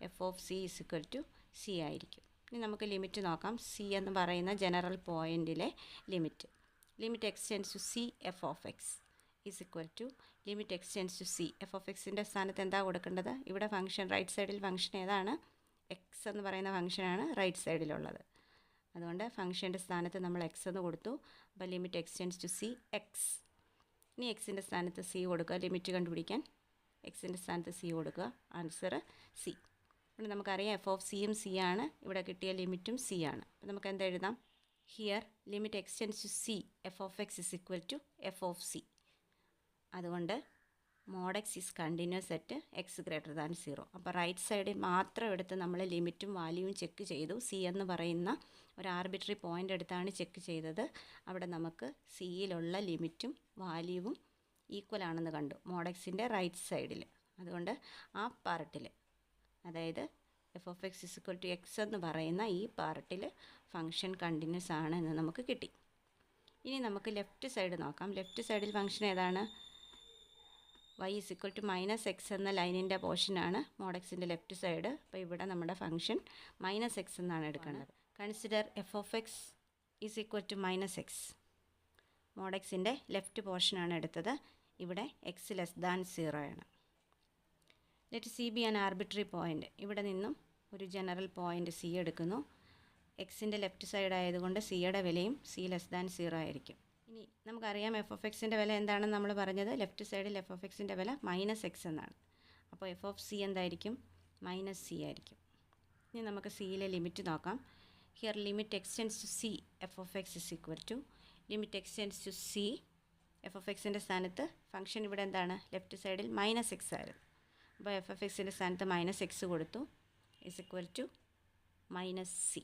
F of c is equal to c ആയിരിക്കും. ഇനി നമുക്ക് ലിമിറ്റ് നോക്കാം. സി എന്ന് പറയുന്ന ജനറൽ പോയിൻറ്റിലെ limit x tends to c f of x is equal to limit x tends to c. F of എക്സിൻ്റെ സ്ഥാനത്ത് എന്താ കൊടുക്കേണ്ടത്? ഇവിടെ ഫംഗ്ഷൻ റൈറ്റ് സൈഡിൽ ഫംഗ്ഷൻ ഏതാണ്? എക്സ് എന്ന് പറയുന്ന ഫംഗ്ഷനാണ് റൈറ്റ് സൈഡിലുള്ളത്. അതുകൊണ്ട് ഫംഗ്ഷൻ്റെ സ്ഥാനത്ത് നമ്മൾ എക്സ് എന്ന് കൊടുത്തു. അപ്പോൾ limit x tends to c x. ഇനി എക്സിൻ്റെ സ്ഥാനത്ത് സി കൊടുക്കുക. ലിമിറ്റ് കണ്ടുപിടിക്കാൻ എക്സിൻ്റെ സ്ഥാനത്ത് സി കൊടുക്കുക. Answer C. ഇവിടെ നമുക്കറിയാം എഫ് ഓഫ് സിയും സി ആണ്. ഇവിടെ കിട്ടിയ ലിമിറ്റും സി ആണ്. അപ്പോൾ നമുക്ക് എന്താ എഴുതാം? Here limit x tends to c f of x is equal to f of c. അതുകൊണ്ട് mod x is continuous at x greater than 0. അപ്പോൾ റൈറ്റ് സൈഡിൽ മാത്രം എടുത്ത് നമ്മൾ ലിമിറ്റും വാല്യൂവും ചെക്ക് ചെയ്തു. സി എന്ന് പറയുന്ന ഒരു ആർബിട്രറി പോയിൻ്റ് എടുത്താണ് ചെക്ക് ചെയ്തത്. അവിടെ നമുക്ക് സിയിലുള്ള ലിമിറ്റും വാല്യൂവും ഈക്വൽ ആണെന്ന് കണ്ടു mod xൻ്റെ റൈറ്റ് സൈഡിൽ. അതുകൊണ്ട് ആ പാർട്ടിൽ, അതായത് f of x is equal to x എന്ന് പറയുന്ന ഈ പാർട്ടിൽ ഫംഗ്ഷൻ കണ്ടിന്യൂസ് ആണ് എന്ന് നമുക്ക് കിട്ടി. ഇനി നമുക്ക് ലെഫ്റ്റ് സൈഡ് നോക്കാം. ലെഫ്റ്റ് സൈഡിൽ ഫംഗ്ഷൻ ഏതാണ്? y is equal to -x എന്ന ലൈനിൻ്റെ പോർഷനാണ് mod xൻ്റെ ലെഫ്റ്റ് സൈഡ്. അപ്പോൾ ഇവിടെ നമ്മുടെ ഫംഗ്ഷൻ -x എന്നാണ് എടുക്കേണ്ടത്. Consider f of x is equal to -x. mod xൻ്റെ ലെഫ്റ്റ് പോർഷനാണ് എടുത്തത്. ഇവിടെ എക്സ് ലെസ് ദാൻ 0 ആണ്. Let c be an arbitrary point. ഇവിടെ നിന്നും ഒരു ജനറൽ പോയിൻ്റ് സി എടുക്കുന്നു. എക്സിൻ്റെ ലെഫ്റ്റ് സൈഡ് ആയതുകൊണ്ട് സിയുടെ വിലയും സി ലെസ് ദാൻ 0 ആയിരിക്കും. ഇനി നമുക്കറിയാം എഫ് ഓഫ് എക്സിൻ്റെ വില എന്താണെന്ന് നമ്മൾ പറഞ്ഞത്. ലെഫ്റ്റ് സൈഡിൽ എഫ് ഓഫ് എക്സിൻ്റെ വില -x എന്നാണ്. അപ്പോൾ എഫ് ഓഫ് സി എന്തായിരിക്കും? -c ആയിരിക്കും. ഇനി നമുക്ക് സിയിലെ ലിമിറ്റ് നോക്കാം. Here limit x tends to c f of x is equal to limit x tends to c f of എക്സിൻ്റെ സ്ഥാനത്ത് ഫംഗ്ഷൻ ഇവിടെ എന്താണ്? ലെഫ്റ്റ് സൈഡിൽ -x ആയിരുന്നു. അപ്പോൾ എഫ് ഓഫ് എക്സിൻ്റെ സ്ഥാനത്ത് -x കൊടുത്തു. Is equal to -c.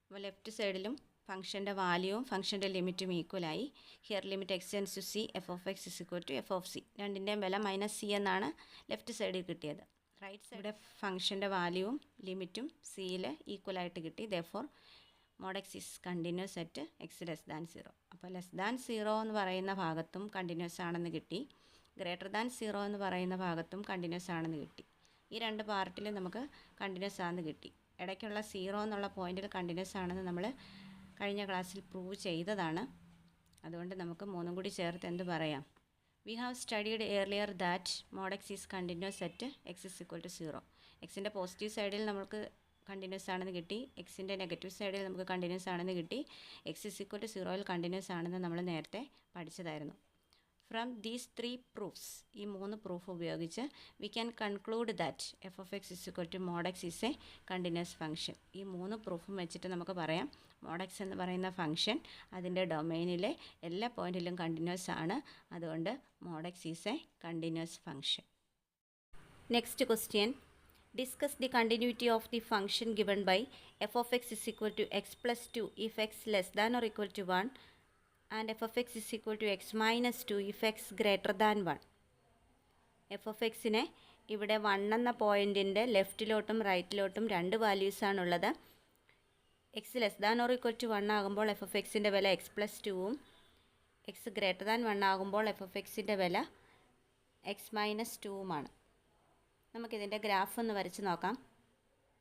അപ്പോൾ ലെഫ്റ്റ് സൈഡിലും ഫംഗ്ഷൻ്റെ വാല്യൂവും ഫംഗ്ഷൻ്റെ ലിമിറ്റും ഈക്വലായി. Here limit x tends to c f of x is equal to f of c. രണ്ടിൻ്റെയും വില -c എന്നാണ് ലെഫ്റ്റ് സൈഡിൽ കിട്ടിയത്. റൈറ്റ് സൈഡ് ഫംഗ്ഷൻ്റെ വാല്യൂവും ലിമിറ്റും സിയിൽ ഈക്വലായിട്ട് കിട്ടി. Therefore mod x is continuous at x less than 0. അപ്പോൾ ലെസ് ദാൻ 0 എന്ന് പറയുന്ന ഭാഗത്തും കണ്ടിന്യൂസ് ആണെന്ന് കിട്ടി. ഗ്രേറ്റർ ദാൻ 0 എന്ന് പറയുന്ന ഭാഗത്തും കണ്ടിന്യൂസ് ആണെന്ന് കിട്ടി. ഈ രണ്ട് പാർട്ടിലും നമുക്ക് കണ്ടിന്യൂസ് ആണെന്ന് കിട്ടി. ഇടയ്ക്കുള്ള 0 എന്നുള്ള പോയിന്റിൽ കണ്ടിന്യൂസ് ആണെന്ന് നമ്മൾ കഴിഞ്ഞ ക്ലാസ്സിൽ പ്രൂവ് ചെയ്തതാണ്. അതുകൊണ്ട് നമുക്ക് മൂന്നും കൂടി ചേർത്ത് എന്ത് പറയാം? We have studied earlier that mod x is continuous at x is equal to 0. എക്സിൻ്റെ പോസിറ്റീവ് സൈഡിൽ നമുക്ക് കണ്ടിന്യൂസ് ആണെന്ന് കിട്ടി, എക്സിൻ്റെ നെഗറ്റീവ് സൈഡിൽ നമുക്ക് കണ്ടിന്യൂസ് ആണെന്ന് കിട്ടി. എക്സ് ഇസ് ഈക്വൽ ടു 0ൽ കണ്ടിന്യൂസ് ആണെന്ന് നമ്മൾ നേരത്തെ പഠിച്ചതായിരുന്നു. ഫ്രം ദീസ് 3 പ്രൂഫ്സ്, ഈ 3 പ്രൂഫ് ഉപയോഗിച്ച് we can conclude that f of x is equal to mod x is a continuous function. ഈ 3 പ്രൂഫും വെച്ചിട്ട് നമുക്ക് പറയാം മോഡ് എക്സ് എന്ന് പറയുന്ന ഫംഗ്ഷൻ അതിൻ്റെ ഡൊമൈനിലെ എല്ലാ പോയിന്റിലും കണ്ടിന്യൂസ് ആണ്. അതുകൊണ്ട് mod x is a continuous function. Next question, discuss the continuity of the function given by f of x is equal to x plus 2 if x less than or equal to 1 and f of x is equal to x minus 2 if x greater than 1. f of xനെ ഇവിടെ 1 എന്ന പോയിൻറ്റിൻ്റെ ലെഫ്റ്റിലോട്ടും റൈറ്റിലോട്ടും 2 വാല്യൂസാണുള്ളത്. X less than or equal to 1 ആകുമ്പോൾ f of എക്സിൻ്റെ വില എക്സ് പ്ലസ് 2ഉം എക്സ് ഗ്രേറ്റർ ദാൻ 1 ആകുമ്പോൾ എഫ് ഓഫ് എക്സിൻ്റെ വില എക്സ് മൈനസ് 2ഉമാണ്. നമുക്കിതിൻ്റെ ഗ്രാഫ് ഒന്ന് വരച്ച് നോക്കാം.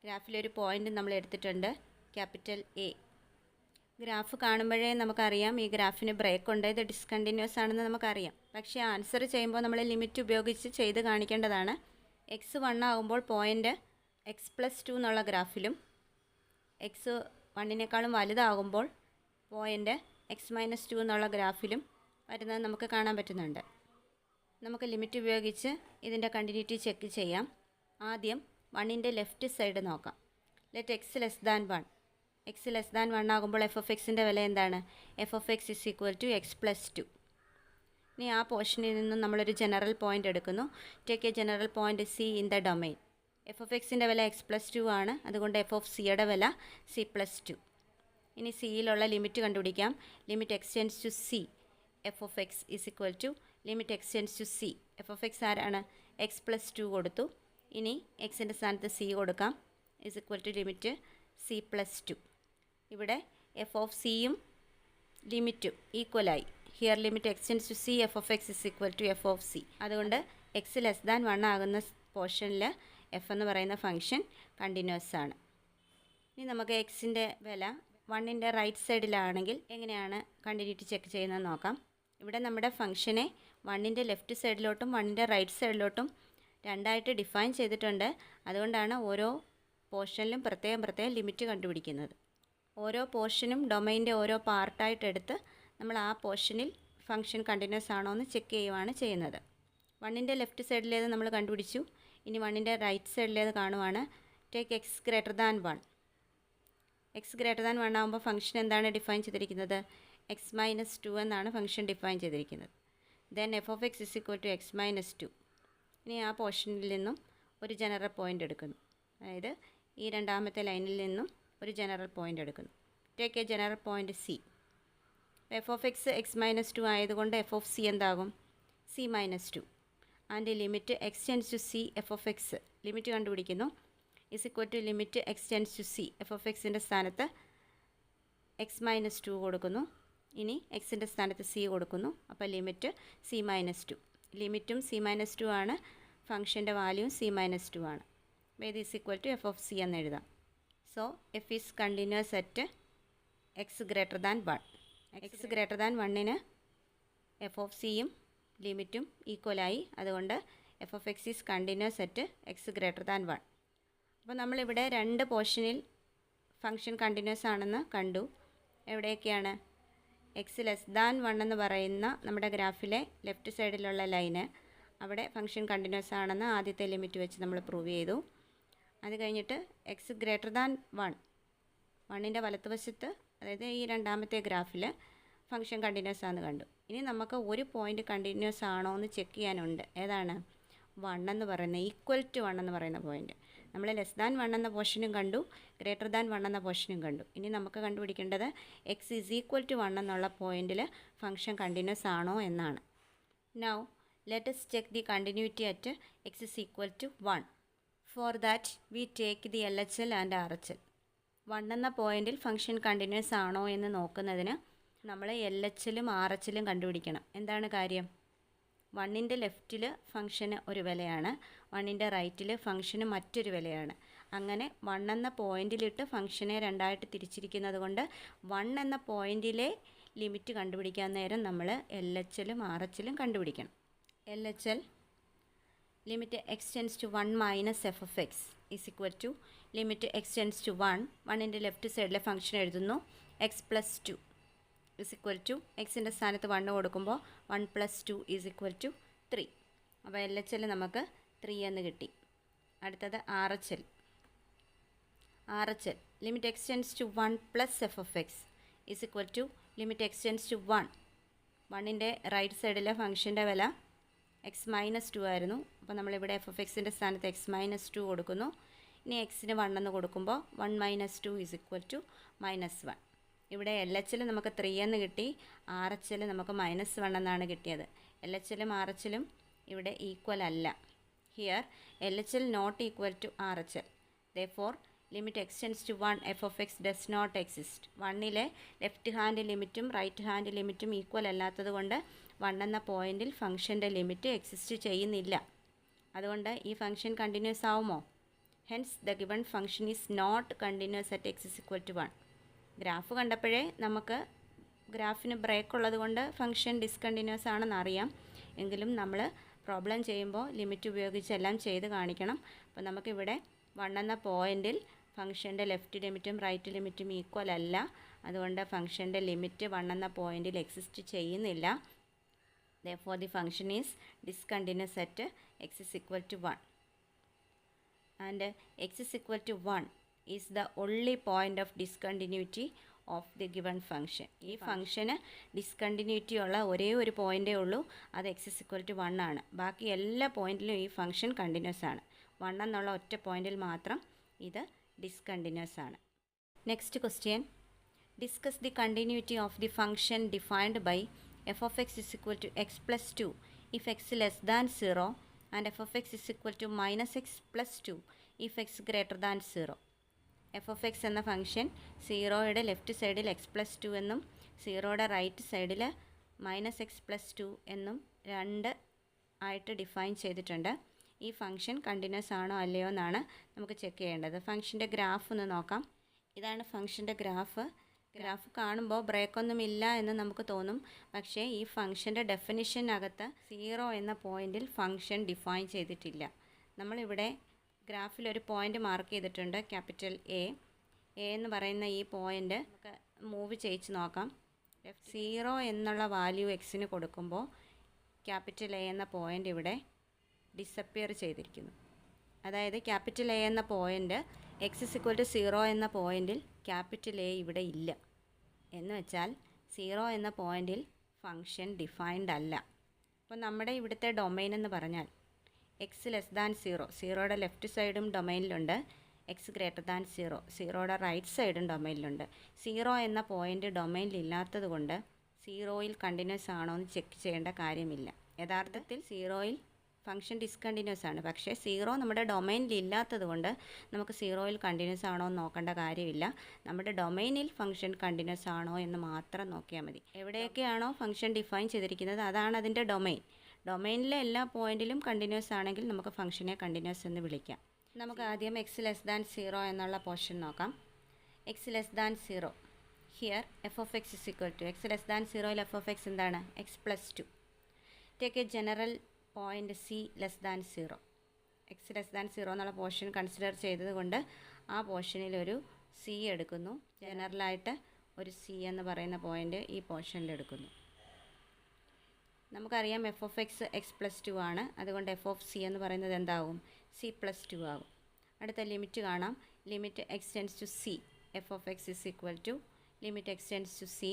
ഗ്രാഫിലൊരു പോയിൻ്റ് നമ്മൾ എടുത്തിട്ടുണ്ട്, ക്യാപിറ്റൽ എ. ഗ്രാഫ് കാണുമ്പോഴേ നമുക്കറിയാം ഈ ഗ്രാഫിന് ബ്രേക്ക് ഉണ്ട്, ഇത് ഡിസ്കണ്ടിന്യൂസ് ആണെന്ന് നമുക്കറിയാം. പക്ഷേ ആൻസർ ചെയ്യുമ്പോൾ നമ്മൾ ലിമിറ്റ് ഉപയോഗിച്ച് ചെയ്ത് കാണിക്കേണ്ടതാണ്. എക്സ് 1 ആകുമ്പോൾ പോയിൻ്റ് എക്സ് പ്ലസ് 2 എന്നുള്ള ഗ്രാഫിലും എക്സ് 1നേക്കാളും വലുതാകുമ്പോൾ പോയിൻ്റ് എക്സ് മൈനസ് 2 എന്നുള്ള ഗ്രാഫിലും വരുന്നത് നമുക്ക് കാണാൻ പറ്റുന്നുണ്ട്. നമുക്ക് ലിമിറ്റ് ഉപയോഗിച്ച് ഇതിൻ്റെ കണ്ടിന്യൂറ്റി ചെക്ക് ചെയ്യാം. ആദ്യം 1ൻ്റെ ലെഫ്റ്റ് സൈഡ് നോക്കാം. Let x less than 1. X less than 1 ആകുമ്പോൾ എഫ് ഓഫ് എക്സിൻ്റെ വില എന്താണ്? F of x is equal to x plus 2. ഇനി ആ പോർഷനിൽ നിന്നും നമ്മളൊരു ജനറൽ പോയിൻ്റ് എടുക്കുന്നു. Take a general point c in the domain. F of എക്സിൻ്റെ വില എക്സ് പ്ലസ് 2 ആണ്, അതുകൊണ്ട് എഫ് ഓഫ് സിയുടെ വില സി പ്ലസ് 2. ഇനി സിയിലുള്ള ലിമിറ്റ് കണ്ടുപിടിക്കാം. Limit x tends to c f of x is equal to limit x tends to c. F of x ആരാണ്? എക്സ് പ്ലസ് 2 കൊടുത്തു. ഇനി എക്സിൻ്റെ സ്ഥാനത്ത് സി കൊടുക്കാം. Is equal to limit c plus 2. ഇവിടെ എഫ് ഓഫ് സിയും ലിമിറ്റും ഈക്വലായി. Here limit x tends to c f of x is equal to f of c. അതുകൊണ്ട് എക്സ് ലെസ് ദാൻ 1 ആകുന്ന പോർഷനിൽ എഫ് എന്ന് പറയുന്ന ഫംഗ്ഷൻ കണ്ടിന്യൂസ് ആണ്. ഇനി നമുക്ക് എക്സിൻ്റെ വില 1ൻ്റെ റൈറ്റ് സൈഡിലാണെങ്കിൽ എങ്ങനെയാണ് കണ്ടിന്യൂറ്റി ചെക്ക് ചെയ്യുന്നത് നോക്കാം. ഇവിടെ നമ്മുടെ ഫംഗ്ഷനെ 1ൻ്റെ ലെഫ്റ്റ് സൈഡിലോട്ടും 1ൻ്റെ റൈറ്റ് സൈഡിലോട്ടും രണ്ടായിട്ട് ഡിഫൈൻ ചെയ്തിട്ടുണ്ട്. അതുകൊണ്ടാണ് ഓരോ പോർഷനിലും പ്രത്യേകം ലിമിറ്റ് കണ്ടുപിടിക്കുന്നത്. ഓരോ പോർഷനും ഡൊമൈൻ്റെ ഓരോ പാർട്ടായിട്ട് എടുത്ത് നമ്മൾ ആ പോർഷനിൽ ഫംഗ്ഷൻ കണ്ടിന്യൂസ് ആണോ എന്ന് ചെക്ക് ചെയ്യുകയാണ് ചെയ്യുന്നത്. 1ൻ്റെ ലെഫ്റ്റ് സൈഡിലേത് നമ്മൾ കണ്ടുപിടിച്ചു. ഇനി 1ൻ്റെ റൈറ്റ് സൈഡിലേത് കാണുവാണ്. Take x greater than 1. X greater than 1 ആകുമ്പോൾ ഫംഗ്ഷൻ എന്താണ് ഡിഫൈൻ ചെയ്തിരിക്കുന്നത്? എക്സ് മൈനസ് 2 എന്നാണ് ഫംഗ്ഷൻ ഡിഫൈൻ ചെയ്തിരിക്കുന്നത്. Then f of x is equal to x minus 2. ഇനി ആ പോർഷനിൽ നിന്നും ഒരു ജനറൽ പോയിൻ്റ് എടുക്കുന്നു. അതായത് ഈ രണ്ടാമത്തെ ലൈനിൽ നിന്നും ഒരു ജനറൽ പോയിൻ്റ് എടുക്കുന്നു. Take a general point c. F of x x minus 2 ആയതുകൊണ്ട് എഫ് ഓഫ് സി എന്താകും? C minus 2. And limit x tends to c f of x limit കണ്ടുപിടിക്കുന്നു. Is equal to limit x tends to c f of എക്സിൻ്റെ സ്ഥാനത്ത് X minus 2 കൊടുക്കുന്നു. ഇനി എക്സിൻ്റെ സ്ഥാനത്ത് c കൊടുക്കുന്നു. അപ്പോൾ ലിമിറ്റ് സി മൈനസ് 2. ലിമിറ്റും സി മൈനസ് 2 ആണ്, ഫംഗ്ഷൻ്റെ വാല്യൂവും സി മൈനസ് 2 ആണ്. ഇത് is equal to f of c എന്ന് എഴുതാം. So f is continuous at x greater than 1. X greater than 1ന് എഫ് ഓഫ് സിയും ലിമിറ്റും ഈക്വലായി. അതുകൊണ്ട് f of x is continuous at x greater than 1. അപ്പോൾ നമ്മളിവിടെ 2 പോർഷനിൽ ഫംഗ്ഷൻ കണ്ടിന്യൂസ് ആണെന്ന് കണ്ടു. എവിടെയൊക്കെയാണ്? എക്സ് ലെസ് ദാൻ 1 എന്ന് പറയുന്ന നമ്മുടെ ഗ്രാഫിലെ ലെഫ്റ്റ് സൈഡിലുള്ള ലൈന്, അവിടെ ഫംഗ്ഷൻ കണ്ടിന്യൂസ് ആണെന്ന് ആദ്യത്തെ ലിമിറ്റ് വെച്ച് നമ്മൾ പ്രൂവ് ചെയ്തു. അത് കഴിഞ്ഞിട്ട് എക്സ് ഗ്രേറ്റർ ദാൻ 1ൻ്റെ വലത്തുവശത്ത്, അതായത് ഈ രണ്ടാമത്തെ ഗ്രാഫിൽ ഫംഗ്ഷൻ കണ്ടിന്യൂസ് ആണെന്ന് കണ്ടു. ഇനി നമുക്ക് ഒരു പോയിൻ്റ് കണ്ടിന്യൂസ് ആണോ എന്ന് ചെക്ക് ചെയ്യാനുണ്ട്. ഏതാണ്? 1 എന്ന് പറയുന്ന ഈക്വൽ ടു 1 എന്ന് പറയുന്ന പോയിൻ്റ്. നമ്മൾ ലെസ് ദാൻ 1 എന്ന പോർഷനും കണ്ടു, ഗ്രേറ്റർ ദാൻ 1 എന്ന പോർഷനും കണ്ടു. ഇനി നമുക്ക് കണ്ടുപിടിക്കേണ്ടത് എക്സ് ഈസ് ഈക്വൽ ടു 1 എന്നുള്ള പോയിൻറ്റിൽ ഫംഗ്ഷൻ കണ്ടിന്യൂസ് ആണോ എന്നാണ്. Now let us check the continuity at x is equal to 1. For that we take the LHL and RHL. 1 എന്ന പോയിൻറ്റിൽ ഫംഗ്ഷൻ കണ്ടിന്യൂസ് ആണോ എന്ന് നോക്കുന്നതിന് നമ്മൾ LHലും RHലും കണ്ടുപിടിക്കണം. എന്താണ് കാര്യം? 1ൻ്റെ ലെഫ്റ്റിൽ ഫംഗ്ഷന് ഒരു വിലയാണ്, 1ൻ്റെ റൈറ്റിൽ ഫംഗ്ഷന് മറ്റൊരു വിലയാണ്. അങ്ങനെ 1 എന്ന പോയിന്റിലിട്ട് ഫംഗ്ഷനെ രണ്ടായിട്ട് തിരിച്ചിരിക്കുന്നത് കൊണ്ട് 1 എന്ന പോയിന്റിലെ ലിമിറ്റ് കണ്ടുപിടിക്കാൻ നേരം നമ്മൾ LHലും RHലും കണ്ടുപിടിക്കണം. LHL limit x tends to 1 minus f of x is equal to limit x tends to 1ൻ്റെ ലെഫ്റ്റ് സൈഡിലെ ഫംഗ്ഷൻ എഴുതുന്നു x plus 2 is equal to എക്സിൻ്റെ സ്ഥാനത്ത് 1 കൊടുക്കുമ്പോൾ 1 പ്ലസ് 2 ഈസ് ഈക്വൽ ടു 3. അപ്പോൾ LHL നമുക്ക് 3 എന്ന് കിട്ടി. അടുത്തത് RHL limit x tends to 1 plus f of x is equal to limit x tends to 1ൻ്റെ റൈറ്റ് സൈഡിലെ ഫംഗ്ഷൻ്റെ വില x മൈനസ് 2 ആയിരുന്നു. അപ്പോൾ നമ്മളിവിടെ എഫ് ഓഫ് എക്സിൻ്റെ സ്ഥാനത്ത് x മൈനസ് 2 കൊടുക്കുന്നു. ഇനി എക്സിന് 1 എന്ന് കൊടുക്കുമ്പോൾ 1 മൈനസ് 2 ഈസ് ഈക്വൽ ടു -1. ഇവിടെ LHL നമുക്ക് 3 എന്ന് കിട്ടി, RHL നമുക്ക് -1 എന്നാണ് കിട്ടിയത്. LHലും RHലും ഇവിടെ ഈക്വൽ അല്ല. Here LHL not equal to RHL. Therefore limit x tends to 1 f of x does not exist. 1ലെ ലെഫ്റ്റ് ഹാൻഡ് ലിമിറ്റും റൈറ്റ് ഹാൻഡ് ലിമിറ്റും ഈക്വൽ അല്ലാത്തത് കൊണ്ട് 1 എന്ന പോയിന്റിൽ ഫംഗ്ഷൻ്റെ ലിമിറ്റ് എക്സിസ്റ്റ് ചെയ്യുന്നില്ല. അതുകൊണ്ട് ഈ ഫംഗ്ഷൻ കണ്ടിന്യൂസ് ആവുമോ? Hence the given function is not continuous at x is equal to 1. Graph കണ്ടപ്പോഴേ നമുക്ക് ഗ്രാഫിന് ബ്രേക്ക് ഉള്ളത് കൊണ്ട് ഫംഗ്ഷൻ ഡിസ്കണ്ടിന്യൂസ് ആണെന്ന് അറിയാം. എങ്കിലും നമ്മൾ പ്രോബ്ലം ചെയ്യുമ്പോൾ ലിമിറ്റ് ഉപയോഗിച്ച് എല്ലാം ചെയ്ത് കാണിക്കണം. അപ്പോൾ നമുക്കിവിടെ 1 എന്ന പോയിന്റിൽ ഫംഗ്ഷൻ്റെ ലെഫ്റ്റ് ലിമിറ്റും റൈറ്റ് ലിമിറ്റും ഈക്വൽ അല്ല. അതുകൊണ്ട് ഫംഗ്ഷൻ്റെ ലിമിറ്റ് 1 എന്ന പോയിന്റിൽ എക്സിസ്റ്റ് ചെയ്യുന്നില്ല. Therefore the function is discontinuous at x is equal to 1. And x is equal to 1 is the only point of discontinuity of the given function. ഈ ഫംഗ്ഷന് ഡിസ്കണ്ടിന്യൂറ്റി ഉള്ള ഒരേ ഒരു പോയിൻ്റേ ഉള്ളൂ, അത് x is equal to 1 ആണ്. ബാക്കി എല്ലാ പോയിന്റിലും ഈ ഫംഗ്ഷൻ കണ്ടിന്യൂസ് ആണ്. 1 എന്നുള്ള ഒറ്റ പോയിന്റിൽ മാത്രം ഇത് ഡിസ്കണ്ടിന്യൂസ് ആണ്. Next question, discuss the continuity of the function defined by f of x is equal to x plus 2 if x less than 0 and f of x is equal to minus x plus 2 if x greater than 0. f of x എന്ന function 0യുടെ left സൈഡിൽ x plus 2 എന്നും 0യുടെ right സൈഡിൽ minus x plus 2 എന്നും 2 ആയിട്ട് define ചെയ്തിട്ടുണ്ട്. ഈ function continuous ആണോ അല്ലയോ എന്നാണ് നമുക്ക് ചെക്ക് ചെയ്യേണ്ടത്. ഫംഗ്ഷൻ്റെ ഗ്രാഫ് ഒന്ന് നോക്കാം. ഇതാണ് ഫംഗ്ഷൻ്റെ ഗ്രാഫ്. ഗ്രാഫ് കാണുമ്പോൾ ബ്രേക്കൊന്നും ഇല്ല എന്ന് നമുക്ക് തോന്നും. പക്ഷേ ഈ ഫംഗ്ഷൻ്റെ ഡെഫിനിഷനകത്ത് 0 എന്ന പോയിന്റിൽ ഫംഗ്ഷൻ ഡിഫൈൻ ചെയ്തിട്ടില്ല. നമ്മളിവിടെ ഗ്രാഫിൽ ഒരു പോയിന്റ് മാർക്ക് ചെയ്തിട്ടുണ്ട്, ക്യാപിറ്റൽ എ എന്ന് പറയുന്ന ഈ പോയിന്റ് നമുക്ക് മൂവ് ചെയ്യിച്ച് നോക്കാം. 0 എന്നുള്ള വാല്യൂ എക്സിന് കൊടുക്കുമ്പോൾ ക്യാപിറ്റൽ എ എന്ന പോയിന്റ് ഇവിടെ ഡിസപ്പിയർ ചെയ്തിരിക്കുന്നു. അതായത് ക്യാപിറ്റൽ എ എന്ന point x is equal to 0 എന്ന പോയിന്റിൽ ക്യാപിറ്റൽ എ ഇവിടെ ഇല്ല. എന്ന് വെച്ചാൽ 0 എന്ന പോയിന്റിൽ ഫംഗ്ഷൻ ഡിഫൈൻഡ് അല്ല. അപ്പോൾ നമ്മുടെ ഇവിടുത്തെ ഡൊമൈൻ എന്ന് പറഞ്ഞാൽ എക്സ് ലെസ് ദാൻ 0, 0യുടെ ലെഫ്റ്റ് സൈഡും ഡൊമൈനിലുണ്ട്. എക്സ് ഗ്രേറ്റർ ദാൻ 0, 0യുടെ റൈറ്റ് സൈഡും ഡൊമൈനിലുണ്ട്. 0 എന്ന പോയിന്റ് ഡൊമൈനിലില്ലാത്തത് കൊണ്ട് 0യിൽ കണ്ടിന്യൂസ് ആണോ എന്ന് ചെക്ക് ചെയ്യേണ്ട കാര്യമില്ല. യഥാർത്ഥത്തിൽ 0യിൽ ഫംഗ്ഷൻ ഡിസ്കണ്ടിന്യൂസ് ആണ്. പക്ഷേ 0 നമ്മുടെ ഡൊമൈനിൽ ഇല്ലാത്തത് കൊണ്ട് നമുക്ക് 0യിൽ കണ്ടിന്യൂസ് ആണോ എന്ന് നോക്കേണ്ട കാര്യമില്ല. നമ്മുടെ ഡൊമൈനിൽ ഫംഗ്ഷൻ കണ്ടിന്യൂസ് ആണോ എന്ന് മാത്രം നോക്കിയാൽ മതി. എവിടെയൊക്കെയാണോ ഫംഗ്ഷൻ ഡിഫൈൻ ചെയ്തിരിക്കുന്നത് അതാണ് അതിൻ്റെ ഡൊമൈൻ. ഡൊമൈനിലെ എല്ലാ പോയിന്റിലും കണ്ടിന്യൂസ് ആണെങ്കിൽ നമുക്ക് ഫംഗ്ഷനെ കണ്ടിന്യൂസ് എന്ന് വിളിക്കാം. നമുക്ക് ആദ്യം എക്സ് ലെസ് ദാൻ 0 എന്നുള്ള പോർഷൻ നോക്കാം. X less than 0, here f of x is equal to x less than 0യിൽ എഫ് ഓഫ് എക്സ് എന്താണ്? X plus 2. Take a general point c less than 0. X less than 0 എന്നുള്ള portion consider ചെയ്തത് കൊണ്ട് ആ പോർഷനിൽ ഒരു C എടുക്കുന്നു. ജനറലായിട്ട് ഒരു സി എന്ന് പറയുന്ന പോയിൻ്റ് ഈ പോർഷനിൽ എടുക്കുന്നു. നമുക്കറിയാം F of x X plus 2 ആണ്. അതുകൊണ്ട് എഫ് ഓഫ് സി എന്ന് പറയുന്നത് എന്താവും? സി പ്ലസ് 2 ആകും. അടുത്ത ലിമിറ്റ് കാണാം. Limit x tends to c f of x is equal to limit x tends to c